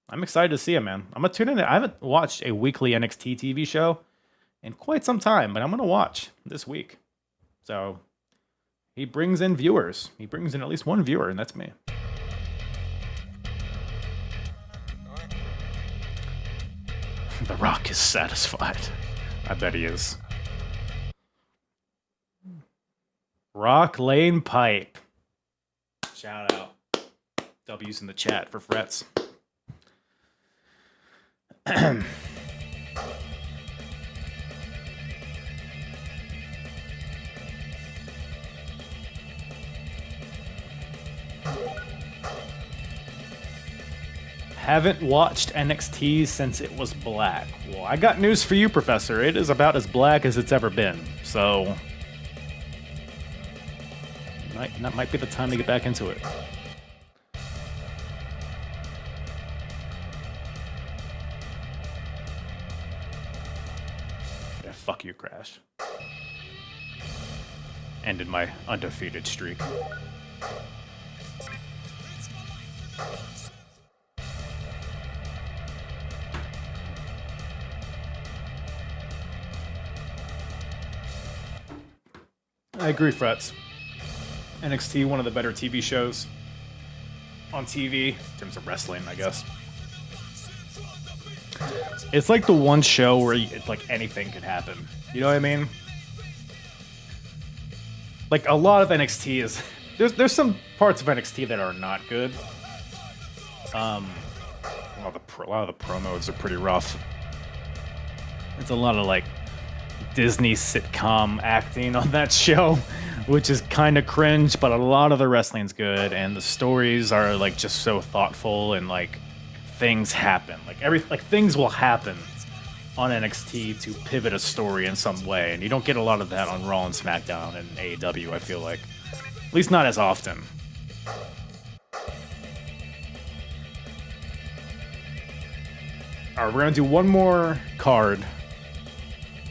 I'm excited to see him, man. I'm going to tune in. I haven't watched a weekly NXT TV show in quite some time, but I'm going to watch this week. So he brings in viewers. He brings in at least one viewer, and that's me. The Rock is satisfied. I bet he is. Rock Lane Pipe. Shout out. W's in the chat for Frets. Haven't watched NXT since it was black. Well, I got news for you, Professor. It is about as black as it's ever been. So, that might be the time to get back into it. Yeah, fuck you, Crash. Ended my undefeated streak. I agree, Frets. NXT, one of the better TV shows on TV, in terms of wrestling, I guess. It's like the one show where it's like anything could happen. You know what I mean? Like a lot of NXT is there's some parts of NXT that are not good. A lot of the promos are pretty rough. It's a lot of like Disney sitcom acting on that show, which is kind of cringe, but a lot of the wrestling's good and the stories are like just so thoughtful and like things happen. Like things will happen on NXT to pivot a story in some way, and you don't get a lot of that on Raw and SmackDown and AEW, I feel like. At least not as often. Alright, we're gonna do one more card,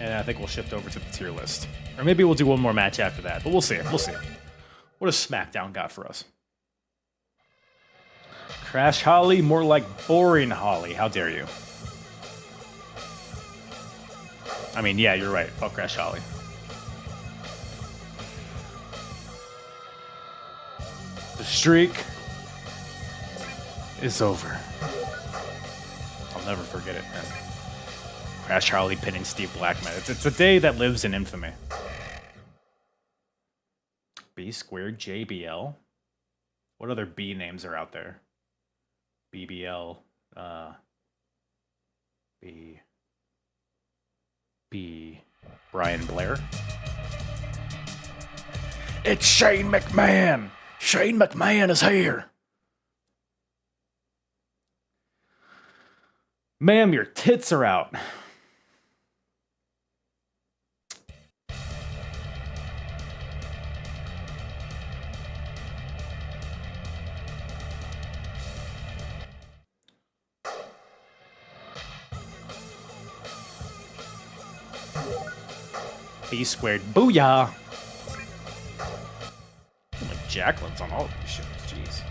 and I think we'll shift over to the tier list. Or maybe we'll do one more match after that, but we'll see. We'll see. What does SmackDown got for us? Crash Holly, more like boring Holly. How dare you? I mean, yeah, you're right. Fuck Crash Holly. The streak is over. I'll never forget it, man. Crash Holly pinning Steve Blackman. It's a day that lives in infamy. B squared JBL. What other B names are out there? BBL. B. Brian Blair. It's Shane McMahon. Shane McMahon is here. Ma'am, your tits are out. B squared. Booyah! Like Jacqueline's on all of these shows. Jeez.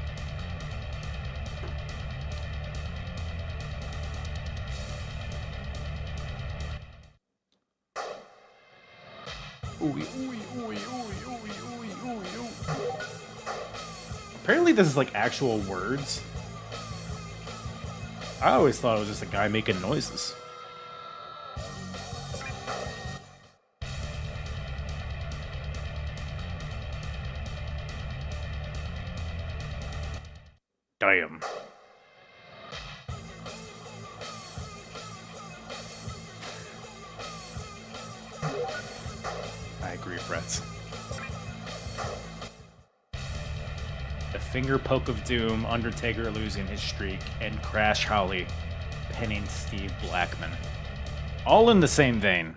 Apparently this is like actual words. I always thought it was just a guy making noises. Damn. I agree, Fretz. The finger poke of doom, Undertaker losing his streak, and Crash Holly pinning Steve Blackman. All in the same vein.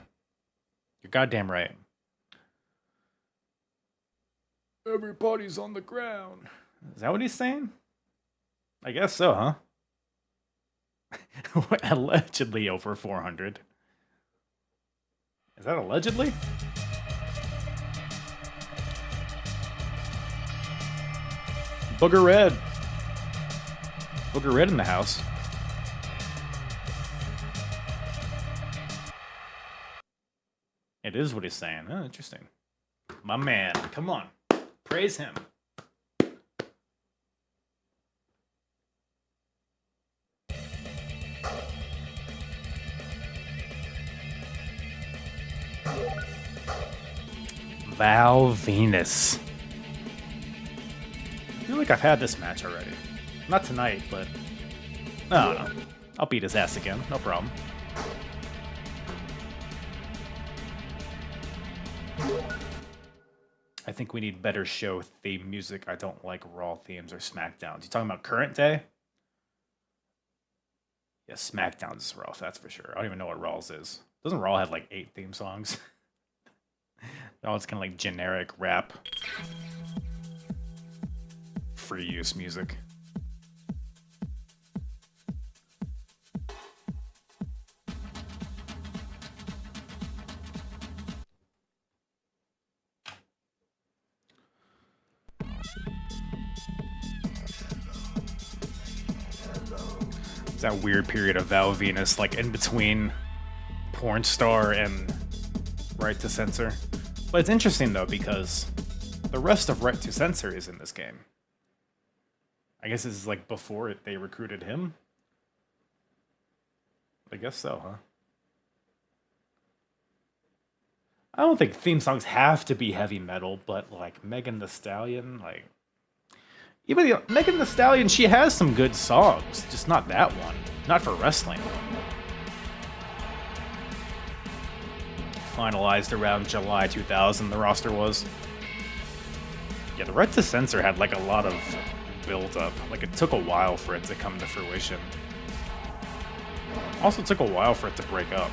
You're goddamn right. Everybody's on the ground. Is that what he's saying? I guess so, huh? Allegedly over 400. Is that allegedly? Booger Red. Booger Red in the house. It is what he's saying. Oh, interesting. My man. Come on. Praise him. Val Venus. I feel like I've had this match already. Not tonight, but I don't know. I'll beat his ass again. No problem. I think we need better show theme music. I don't like Raw themes or SmackDowns. You talking about current day? Yeah, SmackDown's rough, that's for sure. I don't even know what Raw's is. Doesn't Raw have like 8 theme songs? No, it's kind of like generic rap. Free use music. It's that weird period of Val Venus, like in between Porn Star and Right to Censor. But it's interesting though, because the rest of Right to Censor is in this game. I guess this is like before they recruited him. I guess so, huh? I don't think theme songs have to be heavy metal, but like Megan Thee Stallion, like even Megan Thee Stallion, she has some good songs, just not that one, not for wrestling. Finalized around July 2000, the roster was. Yeah, the Right to Censor had like a lot of build up. Like it took a while for it to come to fruition. Also took a while for it to break up.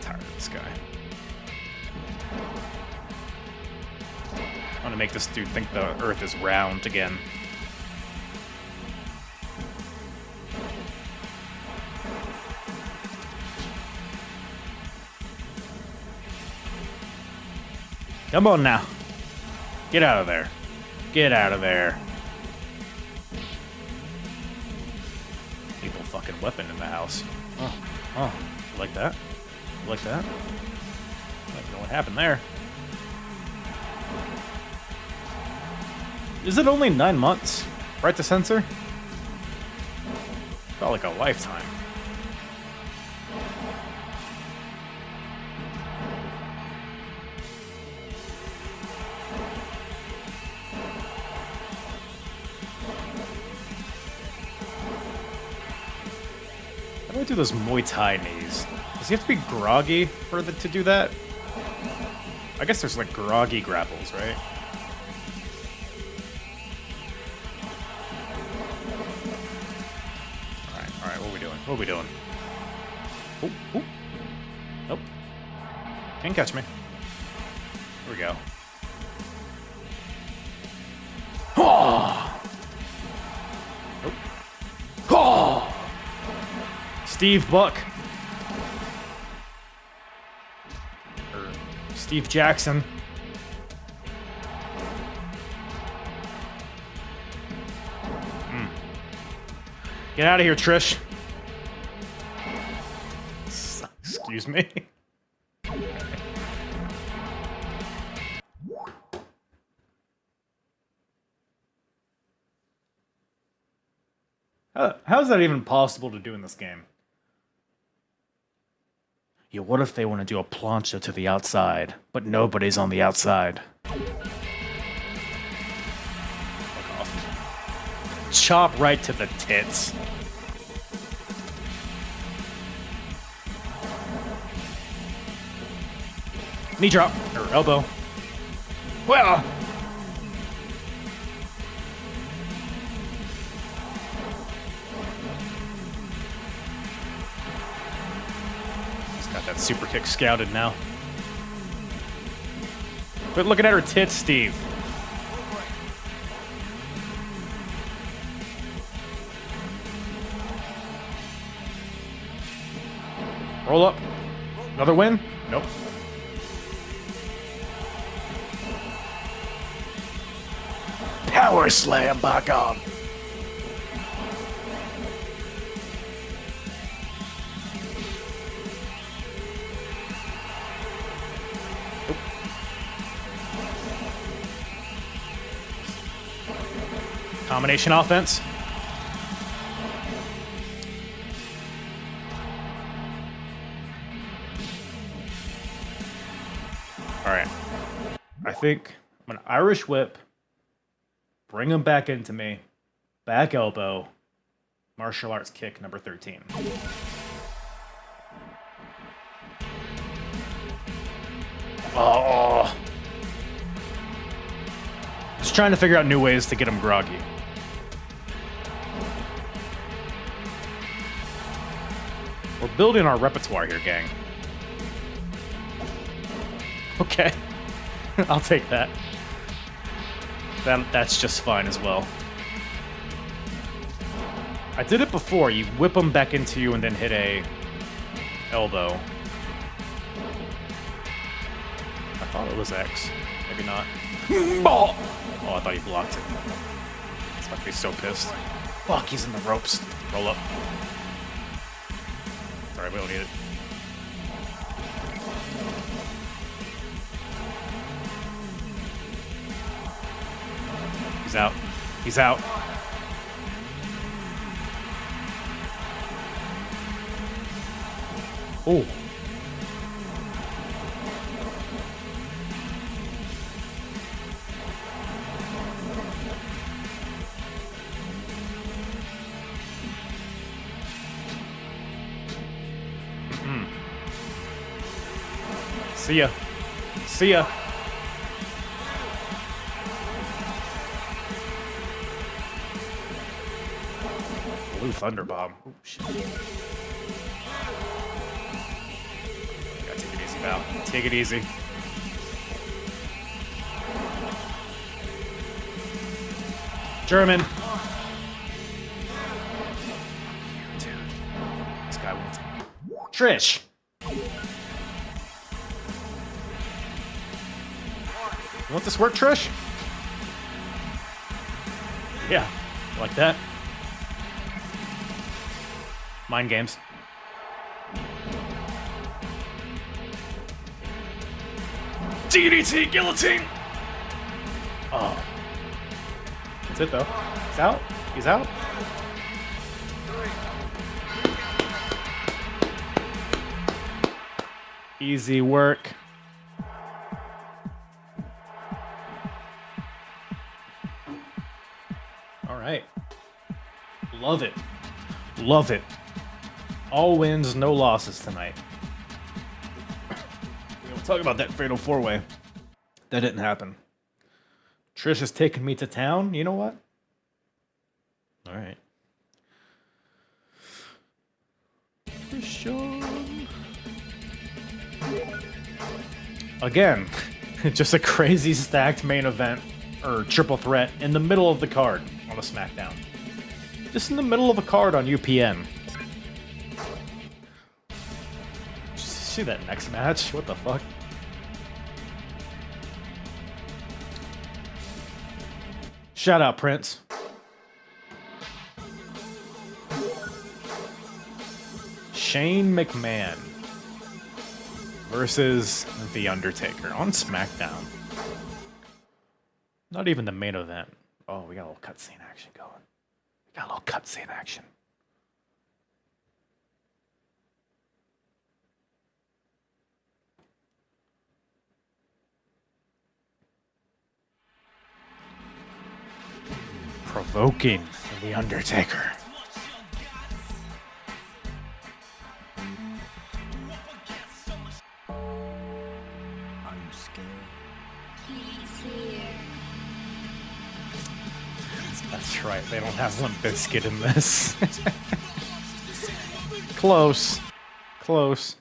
Tired of this guy. I want to make this dude think the Earth is round again. Come on now. Get out of there. Get out of there. Lethal fucking weapon in the house. Oh, you like that? You like that? I don't know what happened there. Is it only 9 months? Right to censor? Felt like a lifetime. How do I do those Muay Thai knees? Does he have to be groggy to do that? I guess there's like groggy grapples, right? Alright, what are we doing? What are we doing? Oh. Nope. Can't catch me. Here we go. Oh! Nope. Oh! Steve Buck. Or Steve Jackson. Get out of here, Trish. Excuse me. How is that even possible to do in this game? Yeah, what if they want to do a plancha to the outside, but nobody's on the outside? Fuck off. Chop right to the tits. Knee drop, or elbow. Well. He's got that super kick scouted now. Quit looking at her tits, Steve. Roll up. Another win? Nope. Power slam back on. Oop. Combination offense. All right. I think I'm an Irish whip. Bring him back into me. Back elbow. Martial arts kick number 13. Oh. Just trying to figure out new ways to get him groggy. We're building our repertoire here, gang. Okay. I'll take that. That's just fine as well. I did it before. You whip them back into you and then hit a elbow. I thought it was X. Maybe not. Oh, I thought he blocked it. He's about to be so pissed. Fuck, he's in the ropes. Roll up. Sorry, we don't need it. He's out. He's out. Oh. See ya. See ya. Blue Thunder Bomb. Oh, shit. Gotta take it easy, Val. Take it easy. German. Dude. This guy wants it. Trish. You want this work, Trish? Yeah. Like that? Mind games. DDT guillotine! Oh. That's it, though. He's out. He's out. Easy work. All right. Love it. Love it. All wins, no losses tonight. We'll talk about that fatal four-way. That didn't happen. Trish has taken me to town. You know what? All right. Christian. Again, just a crazy stacked main event or triple threat in the middle of the card on a Smackdown. Just in the middle of a card on UPN. See that next match? What the fuck? Shout out, Prince. Shane McMahon versus The Undertaker on SmackDown. Not even the main event. Oh, we got a little cutscene action going. We got a little cutscene action. Provoking The Undertaker. Are you scared? He's here. That's right, they don't have Limp Bizkit in this. Close. Close.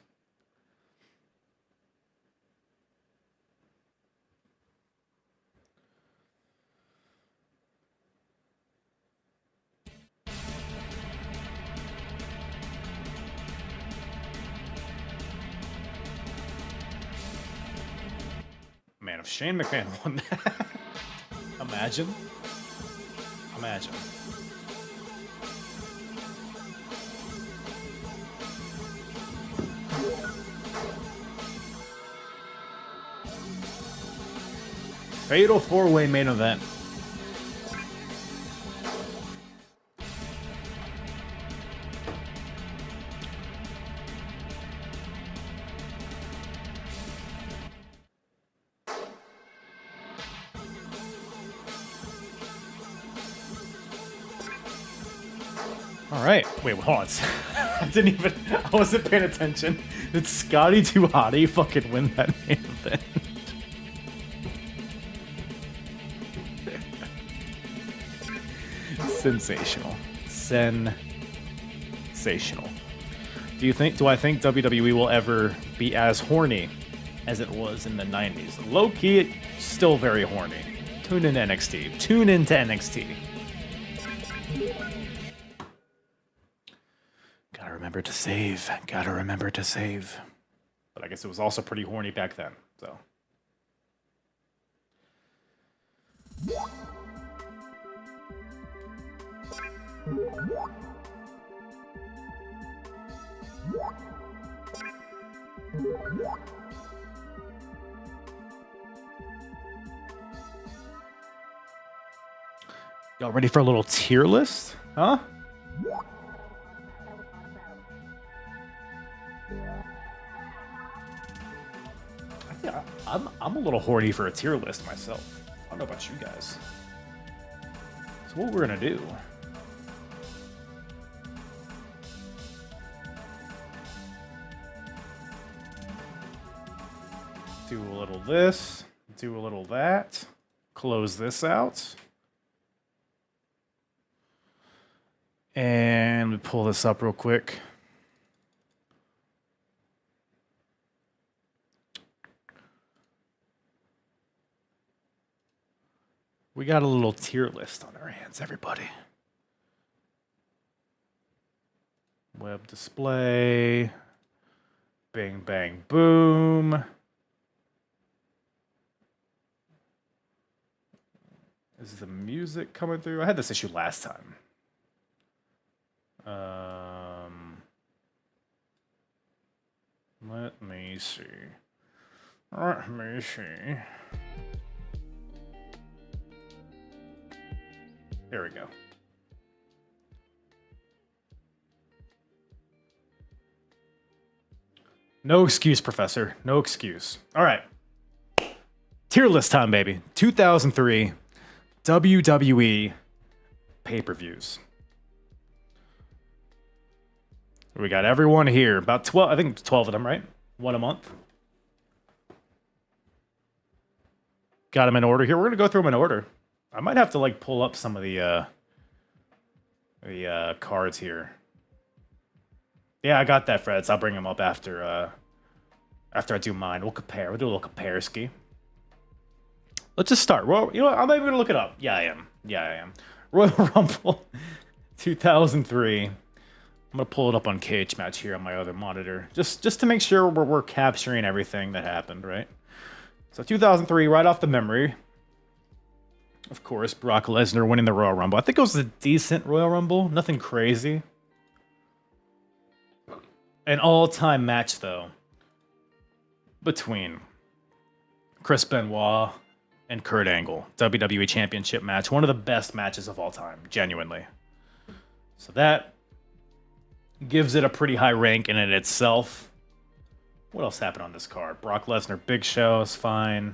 Man, if Shane McMahon won that, imagine. Imagine. Fatal four-way main event. All right. Wait, hold on. I wasn't paying attention. Did Scotty 2 Hottie fucking win that main event? Sensational. Sensational. Do I think WWE will ever be as horny as it was in the 90s? Low key, it's still very horny. Tune in NXT. Tune into NXT. Gotta remember to save. Gotta remember to save. But I guess it was also pretty horny back then, so. Y'all ready for a little tier list? Huh? I'm a little horny for a tier list myself. I don't know about you guys. So what we're gonna do? Do a little this, do a little that, close this out. And we pull this up real quick. We got a little tier list on our hands, everybody. Web display. Bing, bang, boom. Is the music coming through? I had this issue last time. Let me see. Let me see. There we go. No excuse, Professor. No excuse. All right. Tier list time, baby. 2003 WWE pay-per-views. We got everyone here. About 12, I think 12 of them, right? One a month. Got them in order here. We're going to go through them in order. I might have to like pull up some of the cards here. Yeah, I got that, Fred. So I'll bring them up after I do mine. We'll compare. We'll do a little comparison. Let's just start. Well, you know what? I'm not even gonna look it up. Yeah, I am. Yeah, I am. Royal Rumble 2003. I'm gonna pull it up on Cage Match here on my other monitor, just to make sure we're capturing everything that happened, right? So 2003, right off the memory. Of course, Brock Lesnar winning the Royal Rumble. I think it was a decent Royal Rumble. Nothing crazy. An all-time match, though, between Chris Benoit and Kurt Angle. WWE Championship match. One of the best matches of all time, genuinely. So that gives it a pretty high rank in it itself. What else happened on this card? Brock Lesnar, Big Show is fine.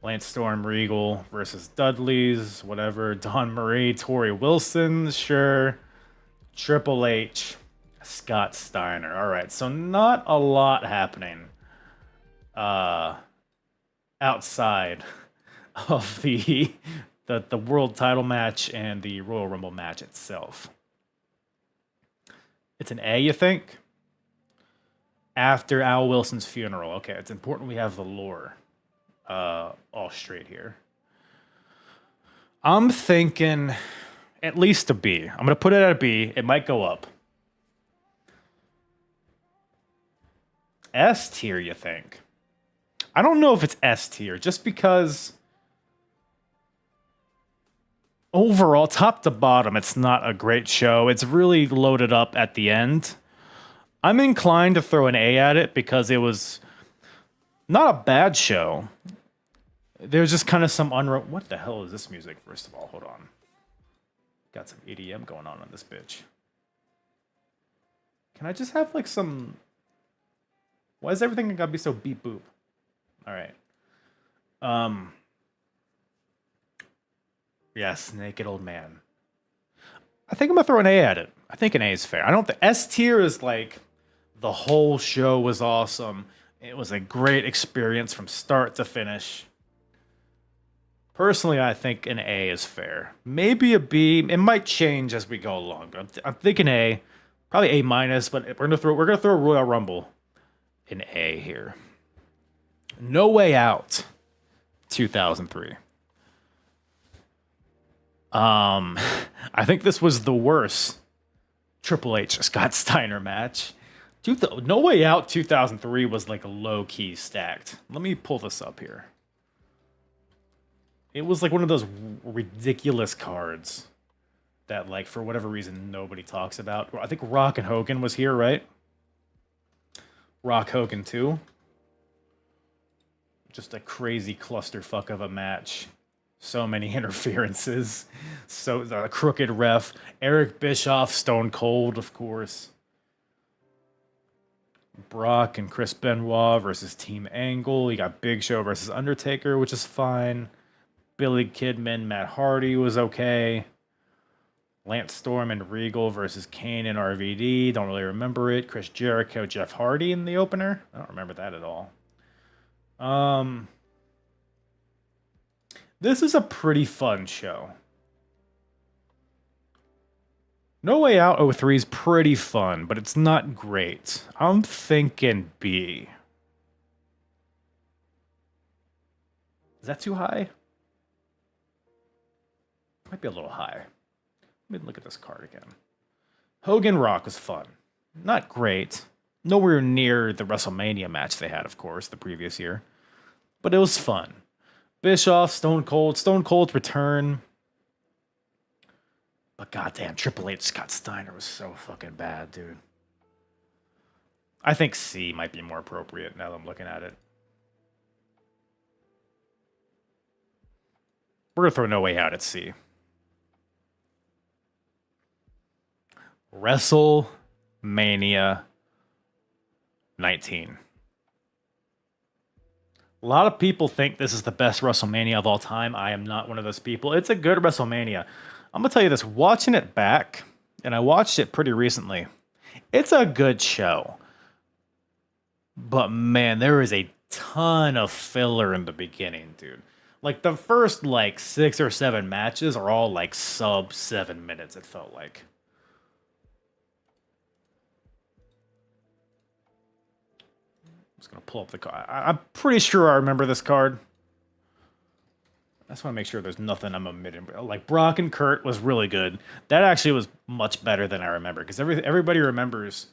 Lance Storm, Regal versus Dudley's, whatever. Don Marie, Tori Wilson, sure. Triple H, Scott Steiner. All right, so not a lot happening outside of the world title match and the Royal Rumble match itself. It's an A, you think? After Al Wilson's funeral. Okay, it's important we have the lore all straight here. I'm thinking at least a B. I'm going to put it at a B. It might go up. S tier, you think? I don't know if it's S tier, just because overall, top to bottom, it's not a great show. It's really loaded up at the end. I'm inclined to throw an A at it because it was not a bad show. There's just kind of some What the hell is this music, first of all? Hold on. Got some EDM going on this bitch. Can I just have like some... Why is everything gotta be so beep boop? All right. Yes, Naked Old Man. I think I'm gonna throw an A at it. I think an A is fair. I don't think S tier is like the whole show was awesome. It was a great experience from start to finish. Personally, I think an A is fair. Maybe a B. It might change as we go along, but I'm thinking A, probably A minus. But we're gonna throw Royal Rumble in A here. No Way Out, 2003. I think this was the worst Triple H Scott Steiner match. No Way Out 2003 was like a low-key stacked. Let me pull this up here. It was like one of those ridiculous cards that, like, for whatever reason, nobody talks about. I think Rock and Hogan was here, right? Rock Hogan 2. Just a crazy clusterfuck of a match. So many interferences. So the crooked ref. Eric Bischoff, Stone Cold, of course. Brock and Chris Benoit versus Team Angle. You got Big Show versus Undertaker, which is fine. Billy Kidman, Matt Hardy was okay. Lance Storm and Regal versus Kane and RVD. Don't really remember it. Chris Jericho, Jeff Hardy in the opener. I don't remember that at all. This is a pretty fun show. No Way Out 03 is pretty fun, but it's not great. I'm thinking B. Is that too high? Might be a little high. Let me look at this card again. Hogan Rock was fun. Not great. Nowhere near the WrestleMania match they had, of course, the previous year. But it was fun. Bischoff, Stone Cold. Stone Cold's return. But goddamn, Triple H Scott Steiner was so fucking bad, dude. I think C might be more appropriate now that I'm looking at it. We're going to throw No Way Out at C. WrestleMania 19. A lot of people think this is the best WrestleMania of all time. I am not one of those people. It's a good WrestleMania. I'm going to tell you this. Watching it back, and I watched it pretty recently, it's a good show. But man, there is a ton of filler in the beginning, dude. Like the first 6 or 7 matches are all sub 7 minutes, it felt like. I'm just going to pull up the card. I'm pretty sure I remember this card. I just want to make sure there's nothing I'm omitting. Like Brock and Kurt was really good. That actually was much better than I remember because everybody remembers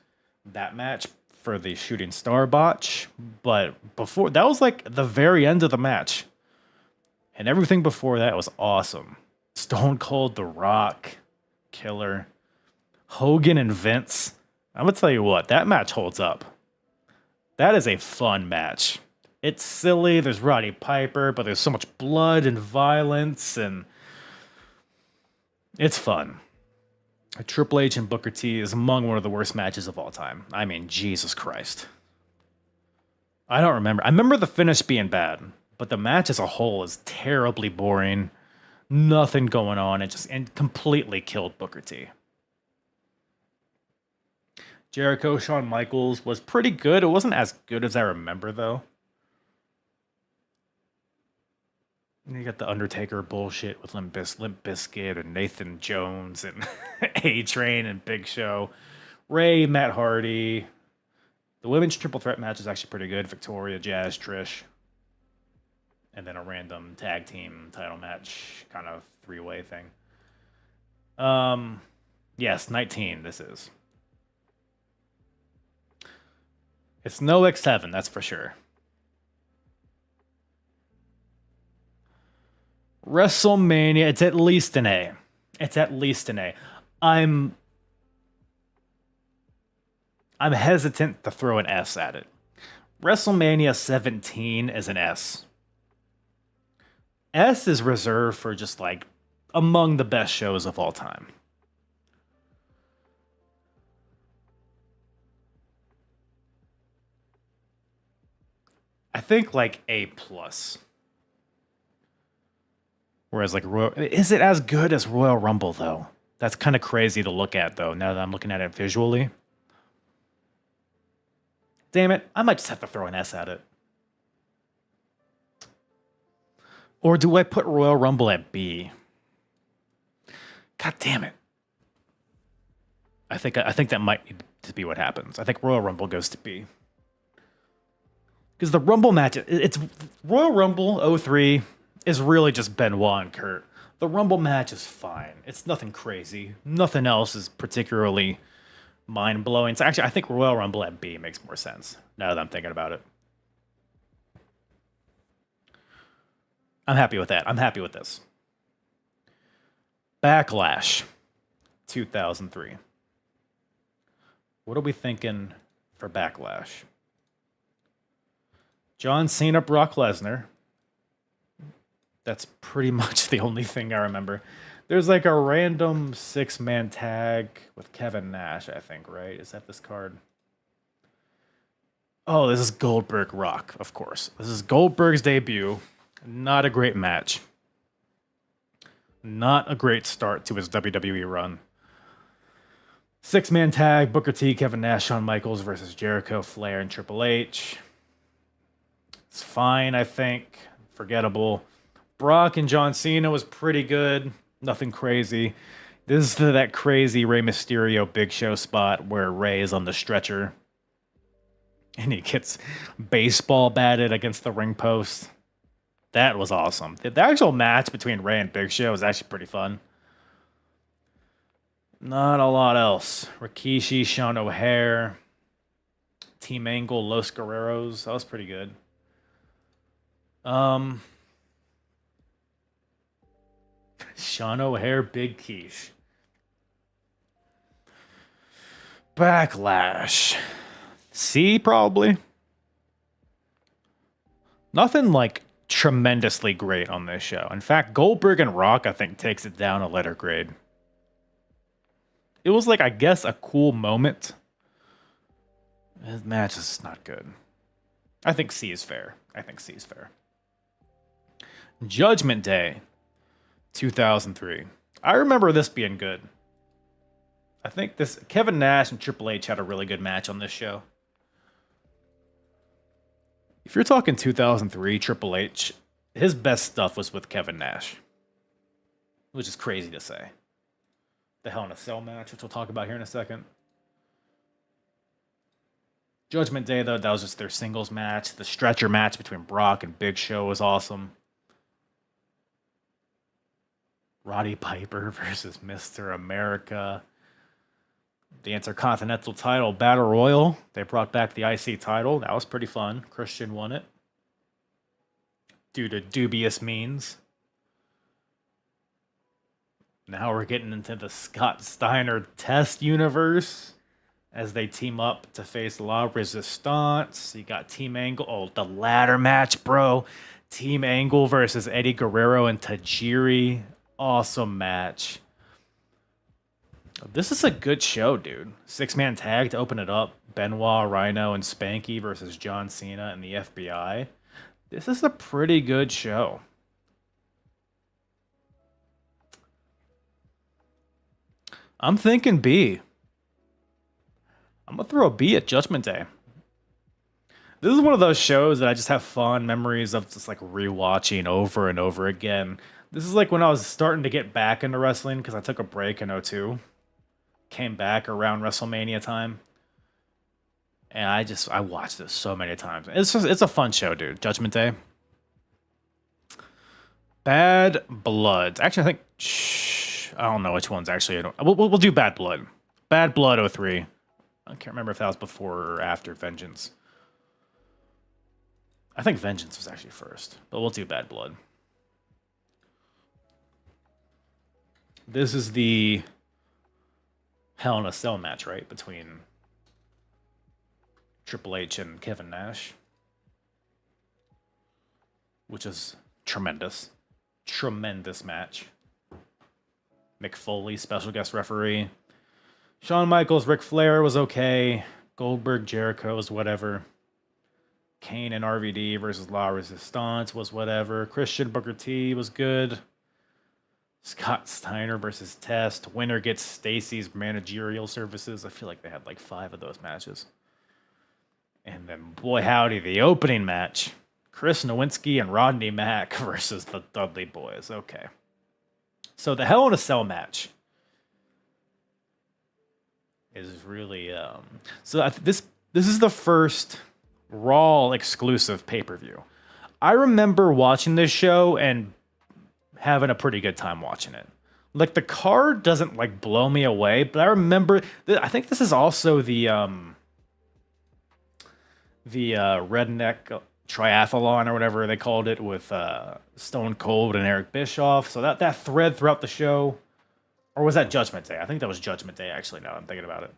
that match for the shooting star botch, but before that was the very end of the match, and everything before that was awesome. Stone Cold, The Rock, killer. Hogan and Vince. I'm gonna tell you what, that match holds up. That is a fun match. It's silly, there's Roddy Piper, but there's so much blood and violence, and it's fun. Triple H and Booker T is among one of the worst matches of all time. I mean, Jesus Christ. I don't remember. I remember the finish being bad, but the match as a whole is terribly boring. Nothing going on. And completely killed Booker T. Jericho, Shawn Michaels was pretty good. It wasn't as good as I remember, though. You got the Undertaker bullshit with Limp Bizkit and Nathan Jones and A-Train and Big Show. Ray, Matt Hardy. The women's triple threat match is actually pretty good. Victoria, Jazz, Trish. And then a random tag team title match, kind of three-way thing. Yes, 19 this is. It's no X7, that's for sure. WrestleMania, it's at least an A. It's at least an A. I'm hesitant to throw an S at it. WrestleMania 17 is an S. S is reserved for just among the best shows of all time. I think A plus. Whereas is it as good as Royal Rumble though? That's kind of crazy to look at though, now that I'm looking at it visually. Damn it, I might just have to throw an S at it. Or do I put Royal Rumble at B? God damn it. I think that might need to be what happens. I think Royal Rumble goes to B. Because the Rumble match, it's Royal Rumble 03 is really just Benoit and Kurt. The Rumble match is fine. It's nothing crazy. Nothing else is particularly mind-blowing. So actually, I think Royal Rumble at B makes more sense, now that I'm thinking about it. I'm happy with that. I'm happy with this. Backlash 2003. What are we thinking for Backlash? John Cena, Brock Lesnar. That's pretty much the only thing I remember. There's a random 6-man tag with Kevin Nash, I think, right? Is that this card? Oh, this is Goldberg Rock, of course. This is Goldberg's debut. Not a great match. Not a great start to his WWE run. 6-man tag, Booker T, Kevin Nash, Shawn Michaels versus Jericho, Flair, and Triple H. It's fine, I think. Forgettable. Brock and John Cena was pretty good. Nothing crazy. This is that crazy Rey Mysterio Big Show spot where Rey is on the stretcher. And he gets baseball batted against the ring post. That was awesome. The actual match between Rey and Big Show was actually pretty fun. Not a lot else. Rikishi, Sean O'Haire, Team Angle, Los Guerreros. That was pretty good. Sean O'Haire, Big Quiche. Backlash. C, probably. Nothing like tremendously great on this show. In fact, Goldberg and Rock, I think, takes it down a letter grade. It was like, I guess, a cool moment. This match is not good. I think C is fair. Judgment Day, 2003. I remember this being good. I think this Kevin Nash and Triple H had a really good match on this show. If you're talking 2003 Triple H, his best stuff was with Kevin Nash, which is crazy to say. The Hell in a Cell match, which we'll talk about here in a second. Judgment Day, though, that was just their singles match. The stretcher match between Brock and Big Show was awesome. Roddy Piper versus Mr. America. The Intercontinental title Battle Royal. They brought back the IC title. That was pretty fun. Christian won it. Due to dubious means. Now we're getting into the Scott Steiner Test universe as they team up to face La Resistance. You got Team Angle. Oh, the ladder match, bro. Team Angle versus Eddie Guerrero and Tajiri. Awesome match. This is a good show, dude. 6-man tag to open it up. Benoit, Rhino, and Spanky versus John Cena and the FBI. This is a pretty good show. I'm thinking B. I'm going to throw a B at Judgment Day. This is one of those shows that I just have fond memories of just like rewatching over and over again. This is like when I was starting to get back into wrestling because I took a break in '02. Came back around WrestleMania time. And I watched this so many times. It's a fun show, dude. Judgment Day. Bad Blood. Actually, I think... I don't know which one's actually... We'll do Bad Blood. Bad Blood '03. I can't remember if that was before or after Vengeance. I think Vengeance was actually first. But we'll do Bad Blood. This is the Hell in a Cell match, right? Between Triple H and Kevin Nash. Which is tremendous. Tremendous match. Mick Foley, special guest referee. Shawn Michaels, Ric Flair was okay. Goldberg, Jericho was whatever. Kane and RVD versus La Resistance was whatever. Christian, Booker T was good. Scott Steiner versus Test. Winner gets Stacy's managerial services. I feel like they had like 5 of those matches. And then, boy howdy, the opening match. Chris Nowinski and Rodney Mack versus the Dudley Boys. Okay. So the Hell in a Cell match is really... this is the first Raw exclusive pay-per-view. I remember watching this show and having a pretty good time watching it. Like, the card doesn't like blow me away, but I remember I think this is also the redneck triathlon or whatever they called it with Stone Cold and Eric Bischoff. So that thread throughout the show, or was that Judgment Day? I think that was Judgment Day actually, now I'm thinking about it.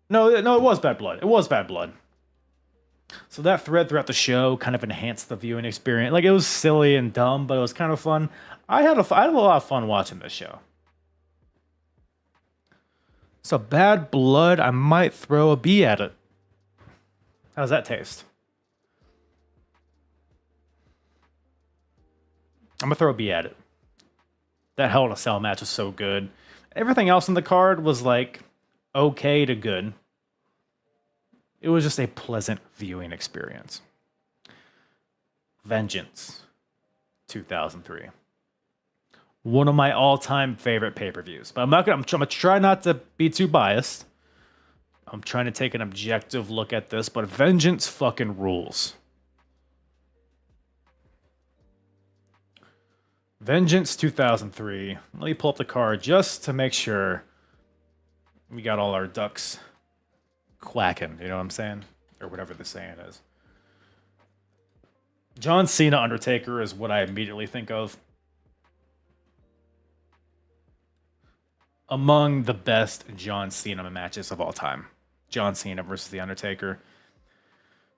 No, it was Bad Blood. It was Bad Blood. So that thread throughout the show kind of enhanced the viewing experience. Like, it was silly and dumb, but it was kind of fun. I had a lot of fun watching this show. So Bad Blood, I might throw a B at it. How's that taste? I'm gonna throw a B at it. That Hell in a Cell match was so good. Everything else on the card was like okay to good. It was just a pleasant viewing experience. Vengeance, 2003. One of my all-time favorite pay-per-views. But I'm gonna try not to be too biased. I'm trying to take an objective look at this, but Vengeance fucking rules. Vengeance 2003. Let me pull up the card just to make sure we got all our ducks quacking. You know what I'm saying? Or whatever the saying is. John Cena Undertaker is what I immediately think of. Among the best John Cena matches of all time. John Cena versus The Undertaker.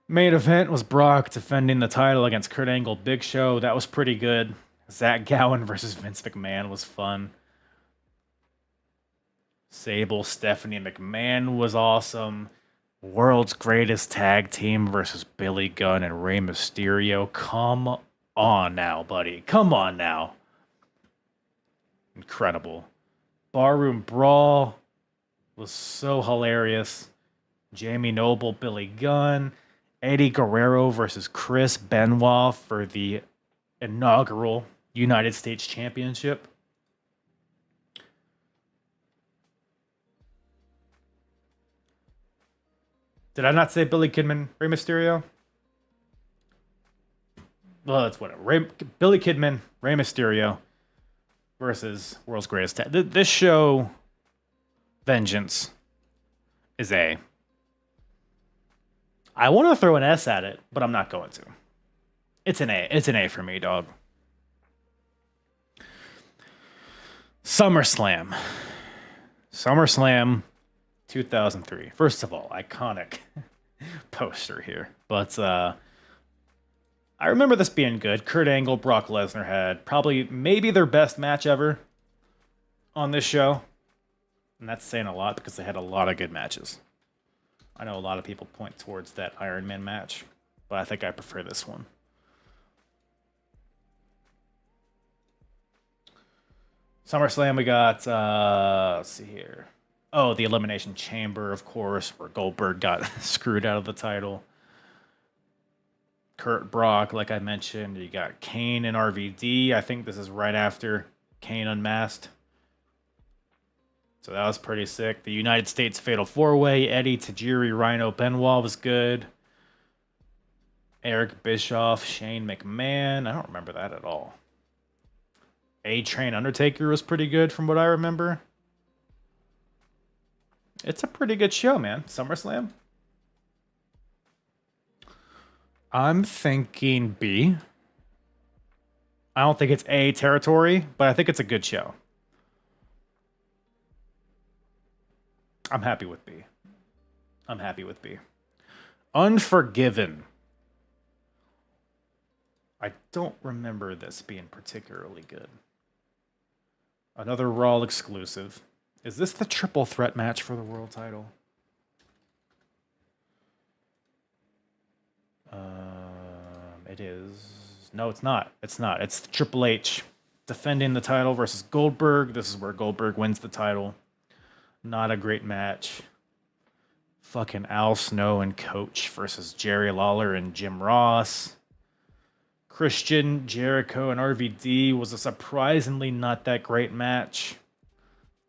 Main event was Brock defending the title against Kurt Angle, Big Show. That was pretty good. Zach Gowen versus Vince McMahon was fun. Sable, Stephanie McMahon was awesome. World's Greatest Tag Team versus Billy Gunn and Rey Mysterio. Come on now, buddy. Come on now. Incredible. Barroom Brawl was so hilarious. Jamie Noble, Billy Gunn. Eddie Guerrero versus Chris Benoit for the inaugural United States Championship. Did I not say Billy Kidman, Rey Mysterio? Well, that's whatever. Billy Kidman, Rey Mysterio versus World's Greatest Tag. This show, Vengeance, is A. I want to throw an S at it, but I'm not going to. It's an A. It's an A for me, dog. SummerSlam. SummerSlam 2003. First of all, iconic poster here. But I remember this being good. Kurt Angle, Brock Lesnar had probably maybe their best match ever on this show. And that's saying a lot because they had a lot of good matches. I know a lot of people point towards that Iron Man match, but I think I prefer this one. SummerSlam, we got, let's see here. Oh, the Elimination Chamber, of course, where Goldberg got screwed out of the title. Kurt Brock, like I mentioned. You got Kane and RVD. I think this is right after Kane unmasked. So that was pretty sick. The United States Fatal 4-Way. Eddie, Tajiri, Rhino, Benoit was good. Eric Bischoff, Shane McMahon. I don't remember that at all. A-Train Undertaker was pretty good from what I remember. It's a pretty good show, man. SummerSlam. I'm thinking B. I don't think it's A territory, but I think it's a good show. I'm happy with B. I'm happy with B. Unforgiven. I don't remember this being particularly good. Another Raw exclusive. Is this the triple threat match for the world title? It is. No, it's not. It's not. It's Triple H defending the title versus Goldberg. This is where Goldberg wins the title. Not a great match. Fucking Al Snow and Coach versus Jerry Lawler and Jim Ross. Christian, Jericho, and RVD was a surprisingly not that great match.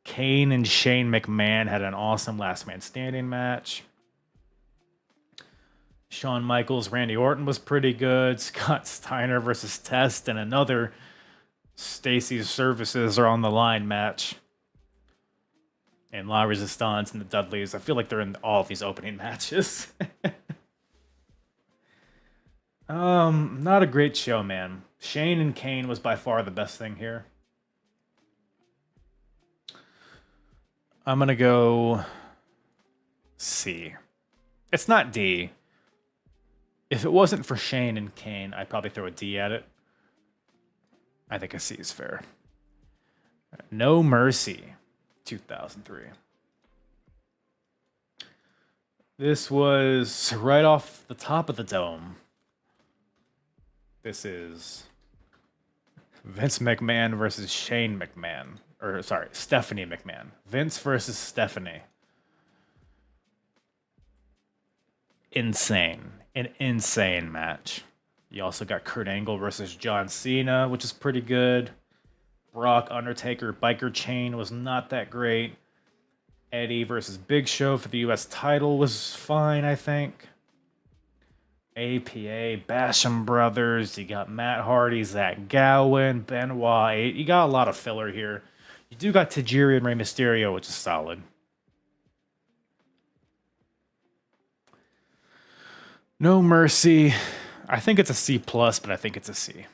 Kane and Shane McMahon had an awesome last man standing match. Shawn Michaels, Randy Orton was pretty good. Scott Steiner versus Test and another Stacy's Services Are on the Line match. And La Resistance and the Dudleys. I feel like they're in all of these opening matches. Not a great show, man. Shane and Kane was by far the best thing here. I'm going to go C. It's not D. If it wasn't for Shane and Kane, I'd probably throw a D at it. I think a C is fair. No Mercy, 2003. This was right off the top of the dome. This is Vince McMahon versus Shane McMahon. Or, sorry, Stephanie McMahon. Vince versus Stephanie. Insane. An insane match. You also got Kurt Angle versus John Cena, which is pretty good. Brock, Undertaker, Biker Chain was not that great. Eddie versus Big Show for the US title was fine, I think. APA, Basham Brothers, you got Matt Hardy, Zach Gowen, Benoit. You got a lot of filler here. You do got Tajiri and Rey Mysterio, which is solid. No Mercy. I think it's a C+, but I think it's a C.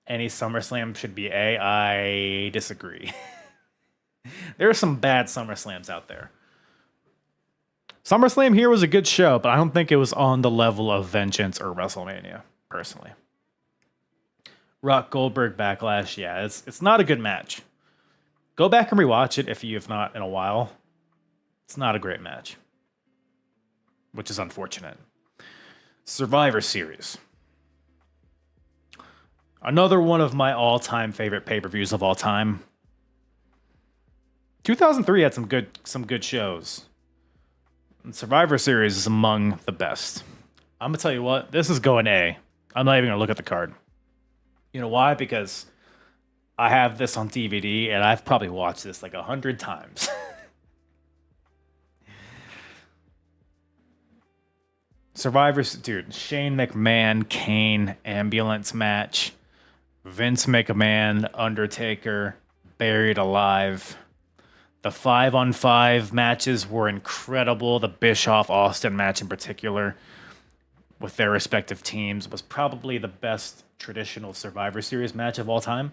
Any SummerSlam should be A. I disagree. There are some bad SummerSlams out there. SummerSlam here was a good show, but I don't think it was on the level of Vengeance or WrestleMania, personally. Rock Goldberg Backlash, yeah, it's not a good match. Go back and rewatch it if you have not in a while. It's not a great match, which is unfortunate. Survivor Series. Another one of my all-time favorite pay-per-views of all time. 2003 had some good shows. And Survivor Series is among the best. I'm gonna tell you what, this is going A. I'm not even gonna look at the card. You know why? Because I have this on DVD and I've probably watched this like 100 times. Survivors, dude, Shane McMahon, Kane, ambulance match. Vince McMahon, Undertaker, buried alive. The 5-on-5 matches were incredible. The Bischoff-Austin match in particular, with their respective teams, was probably the best traditional Survivor Series match of all time,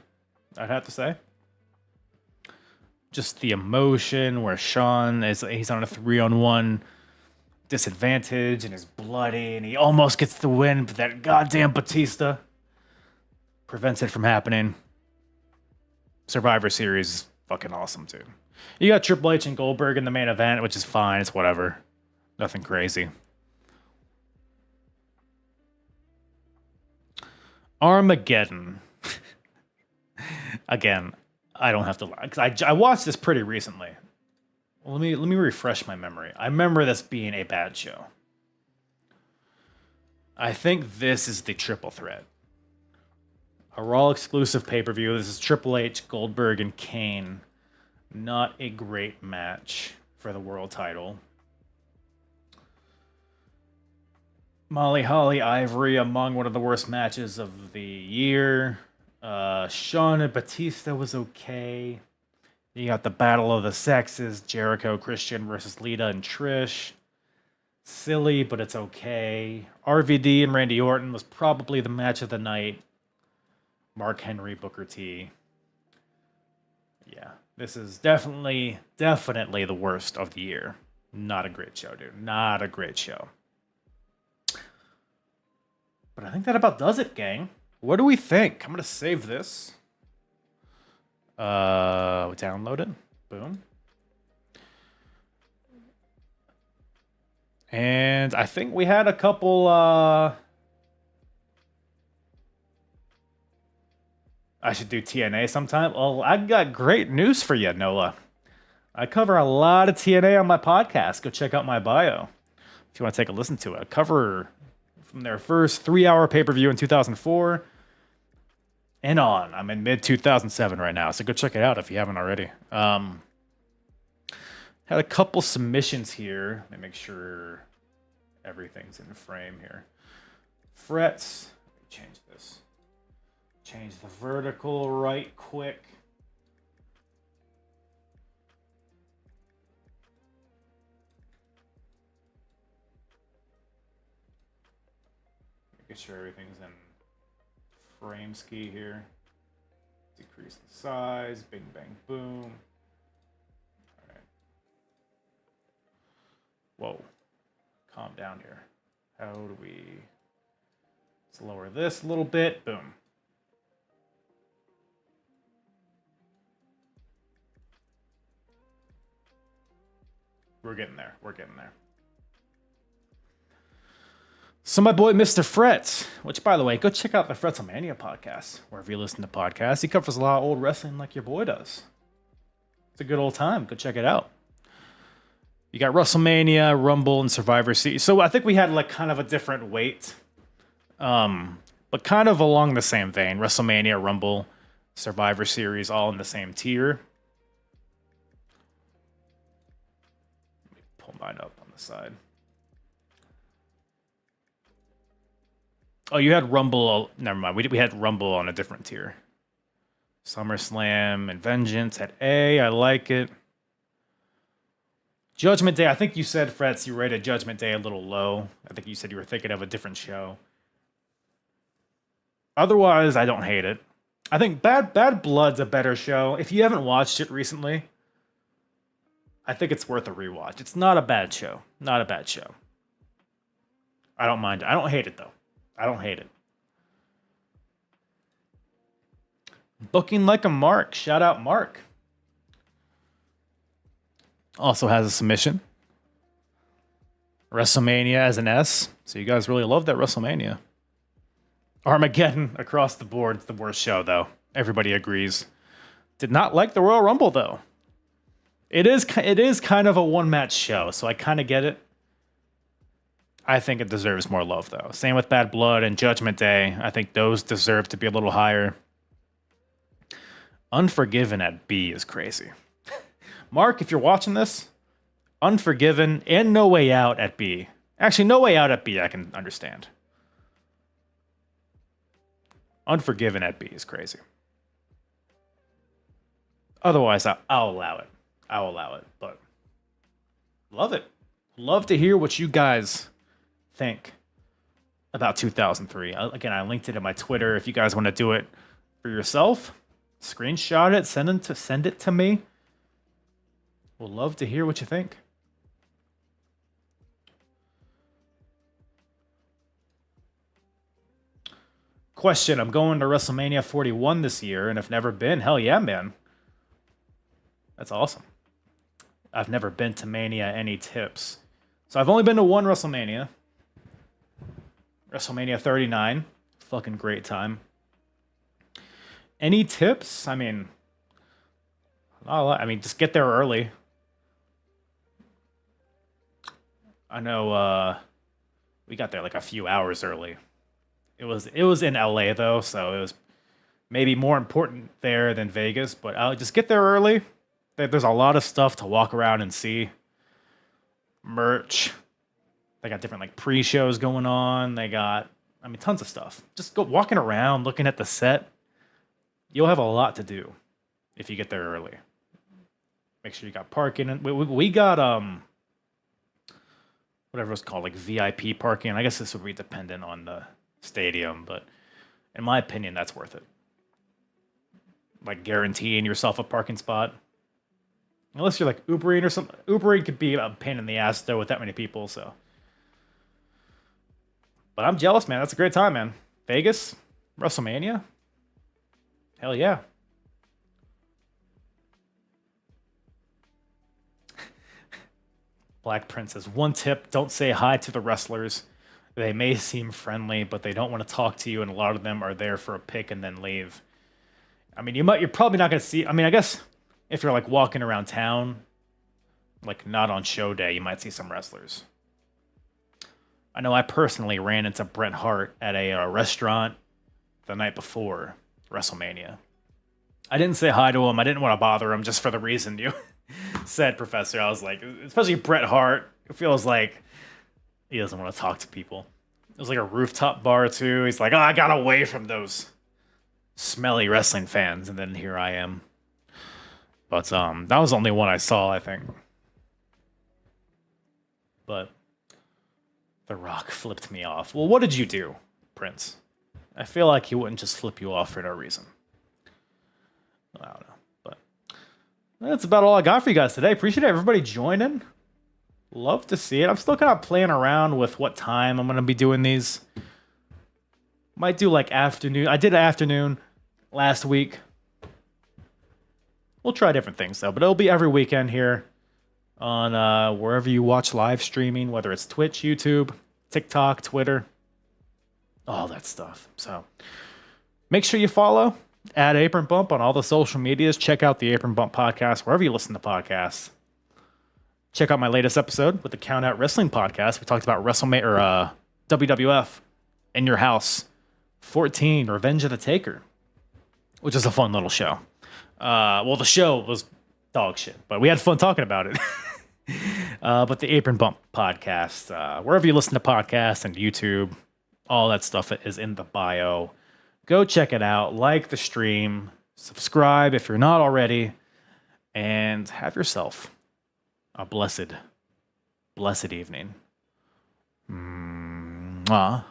I'd have to say. Just the emotion where Sean he's on a 3-on-1 disadvantage and is bloody and he almost gets the win, but that goddamn Batista prevents it from happening. Survivor Series is fucking awesome too. You got Triple H and Goldberg in the main event, which is fine. It's whatever. Nothing crazy. Armageddon. Again, I don't have to lie. 'Cause I watched this pretty recently. Well, let me refresh my memory. I remember this being a bad show. I think this is the triple threat. A Raw exclusive pay-per-view. This is Triple H, Goldberg, and Kane. Not a great match for the world title. Molly Holly Ivory among one of the worst matches of the year. Shawn and Batista was okay. You got the Battle of the Sexes, Jericho, Christian versus Lita and Trish. Silly, but it's okay. RVD and Randy Orton was probably the match of the night. Mark Henry, Booker T. Yeah, this is definitely the worst of the year. Not a great show, dude. Not a great show. But I think that about does it, gang. What do we think? I'm going to save this. Download it. Boom. And I think we had a couple, I should do TNA sometime. Well, I got great news for you, Nola. I cover a lot of TNA on my podcast. Go check out my bio if you want to take a listen to it. I cover from their first 3-hour pay-per-view in 2004 and on. I'm in mid-2007 right now, so go check it out if you haven't already. Had a couple submissions here. Let me make sure everything's in frame here. Frets. Let me change this. Change the vertical right quick. Making sure everything's in frame ski here. Decrease the size. Bing, bang, boom. All right. Whoa. Calm down here. How do we... Let's lower this a little bit. Boom. We're getting there. We're getting there. So my boy Mr. Fretz, which by the way, go check out the Fretzlemania podcast, wherever you listen to podcasts. He covers a lot of old wrestling like your boy does. It's a good old time. Go check it out. You got WrestleMania, Rumble, and Survivor Series. So I think we had like kind of a different weight, but kind of along the same vein. WrestleMania, Rumble, Survivor Series, all in the same tier. Let me pull mine up on the side. Oh, you had Rumble. Never mind. We had Rumble on a different tier. SummerSlam and Vengeance at A. I like it. Judgment Day. I think you said, Fretz, you rated Judgment Day a little low. I think you said you were thinking of a different show. Otherwise, I don't hate it. I think Bad Blood's a better show. If you haven't watched it recently, I think it's worth a rewatch. It's not a bad show. Not a bad show. I don't mind it. I don't hate it, though. I don't hate it. Booking Like a Mark. Shout out Mark. Also has a submission. WrestleMania as an S. So you guys really love that WrestleMania. Armageddon across the board. It's the worst show, though. Everybody agrees. Did not like the Royal Rumble, though. It is kind of a one-match show, so I kind of get it. I think it deserves more love, though. Same with Bad Blood and Judgment Day. I think those deserve to be a little higher. Unforgiven at B is crazy. Mark, if you're watching this, Unforgiven and No Way Out at B. Actually, No Way Out at B I can understand. Unforgiven at B is crazy. Otherwise, I'll allow it. I'll allow it, but love it. Love to hear what you guys think about 2003. Again, I linked it in my Twitter. If you guys want to do it for yourself, screenshot it, send it to me. We'll love to hear what you think. Question, I'm going to WrestleMania 41 this year, and I've never been. Hell yeah, man. That's awesome. I've never been to Mania. Any tips? So I've only been to one WrestleMania. WrestleMania 39. Fucking great time. Any tips? I mean, just get there early. I know we got there like a few hours early. It was in LA though, so it was maybe more important there than Vegas, but I'll just get there early. There's a lot of stuff to walk around and see. Merch. They got different like pre-shows going on. They got, tons of stuff. Just go walking around, looking at the set. You'll have a lot to do if you get there early. Make sure you got parking. We got whatever it's called, like VIP parking. I guess this would be dependent on the stadium, but in my opinion, that's worth it. Like guaranteeing yourself a parking spot. Unless you're like Ubering or something. Ubering could be a pain in the ass though with that many people, so. But I'm jealous, man. That's a great time, man. Vegas? WrestleMania? Hell yeah. Black Princess. One tip, don't say hi to the wrestlers. They may seem friendly, but they don't want to talk to you, and a lot of them are there for a pic and then leave. You're probably not going to see... I guess if you're like walking around town, like not on show day, you might see some wrestlers. I know I personally ran into Bret Hart at a restaurant the night before WrestleMania. I didn't say hi to him. I didn't want to bother him just for the reason you said, Professor. I was like, especially Bret Hart, it feels like he doesn't want to talk to people. It was like a rooftop bar too. He's like, I got away from those smelly wrestling fans, and then here I am. But that was the only one I saw, I think. But The Rock flipped me off. Well, what did you do, Prince? I feel like he wouldn't just flip you off for no reason. I don't know, but that's about all I got for you guys today. Appreciate everybody joining. Love to see it. I'm still kind of playing around with what time I'm going to be doing these. Might do like afternoon. I did afternoon last week. We'll try different things though, but it'll be every weekend here. on wherever you watch live streaming, whether it's Twitch, YouTube, TikTok, Twitter, all that stuff. So make sure you follow at Apron Bump on all the social medias. Check out the Apron Bump podcast wherever you listen to podcasts. Check out my latest episode with the Count Out Wrestling podcast. We talked about WrestleMania or WWF in Your House 14, Revenge of the Taker, which is a fun little show. Well, the show was dog shit, but we had fun talking about it. But the Apron Bump podcast, wherever you listen to podcasts and YouTube, all that stuff is in the bio. Go check it out. Like the stream. Subscribe if you're not already. And have yourself a blessed evening. Mwah.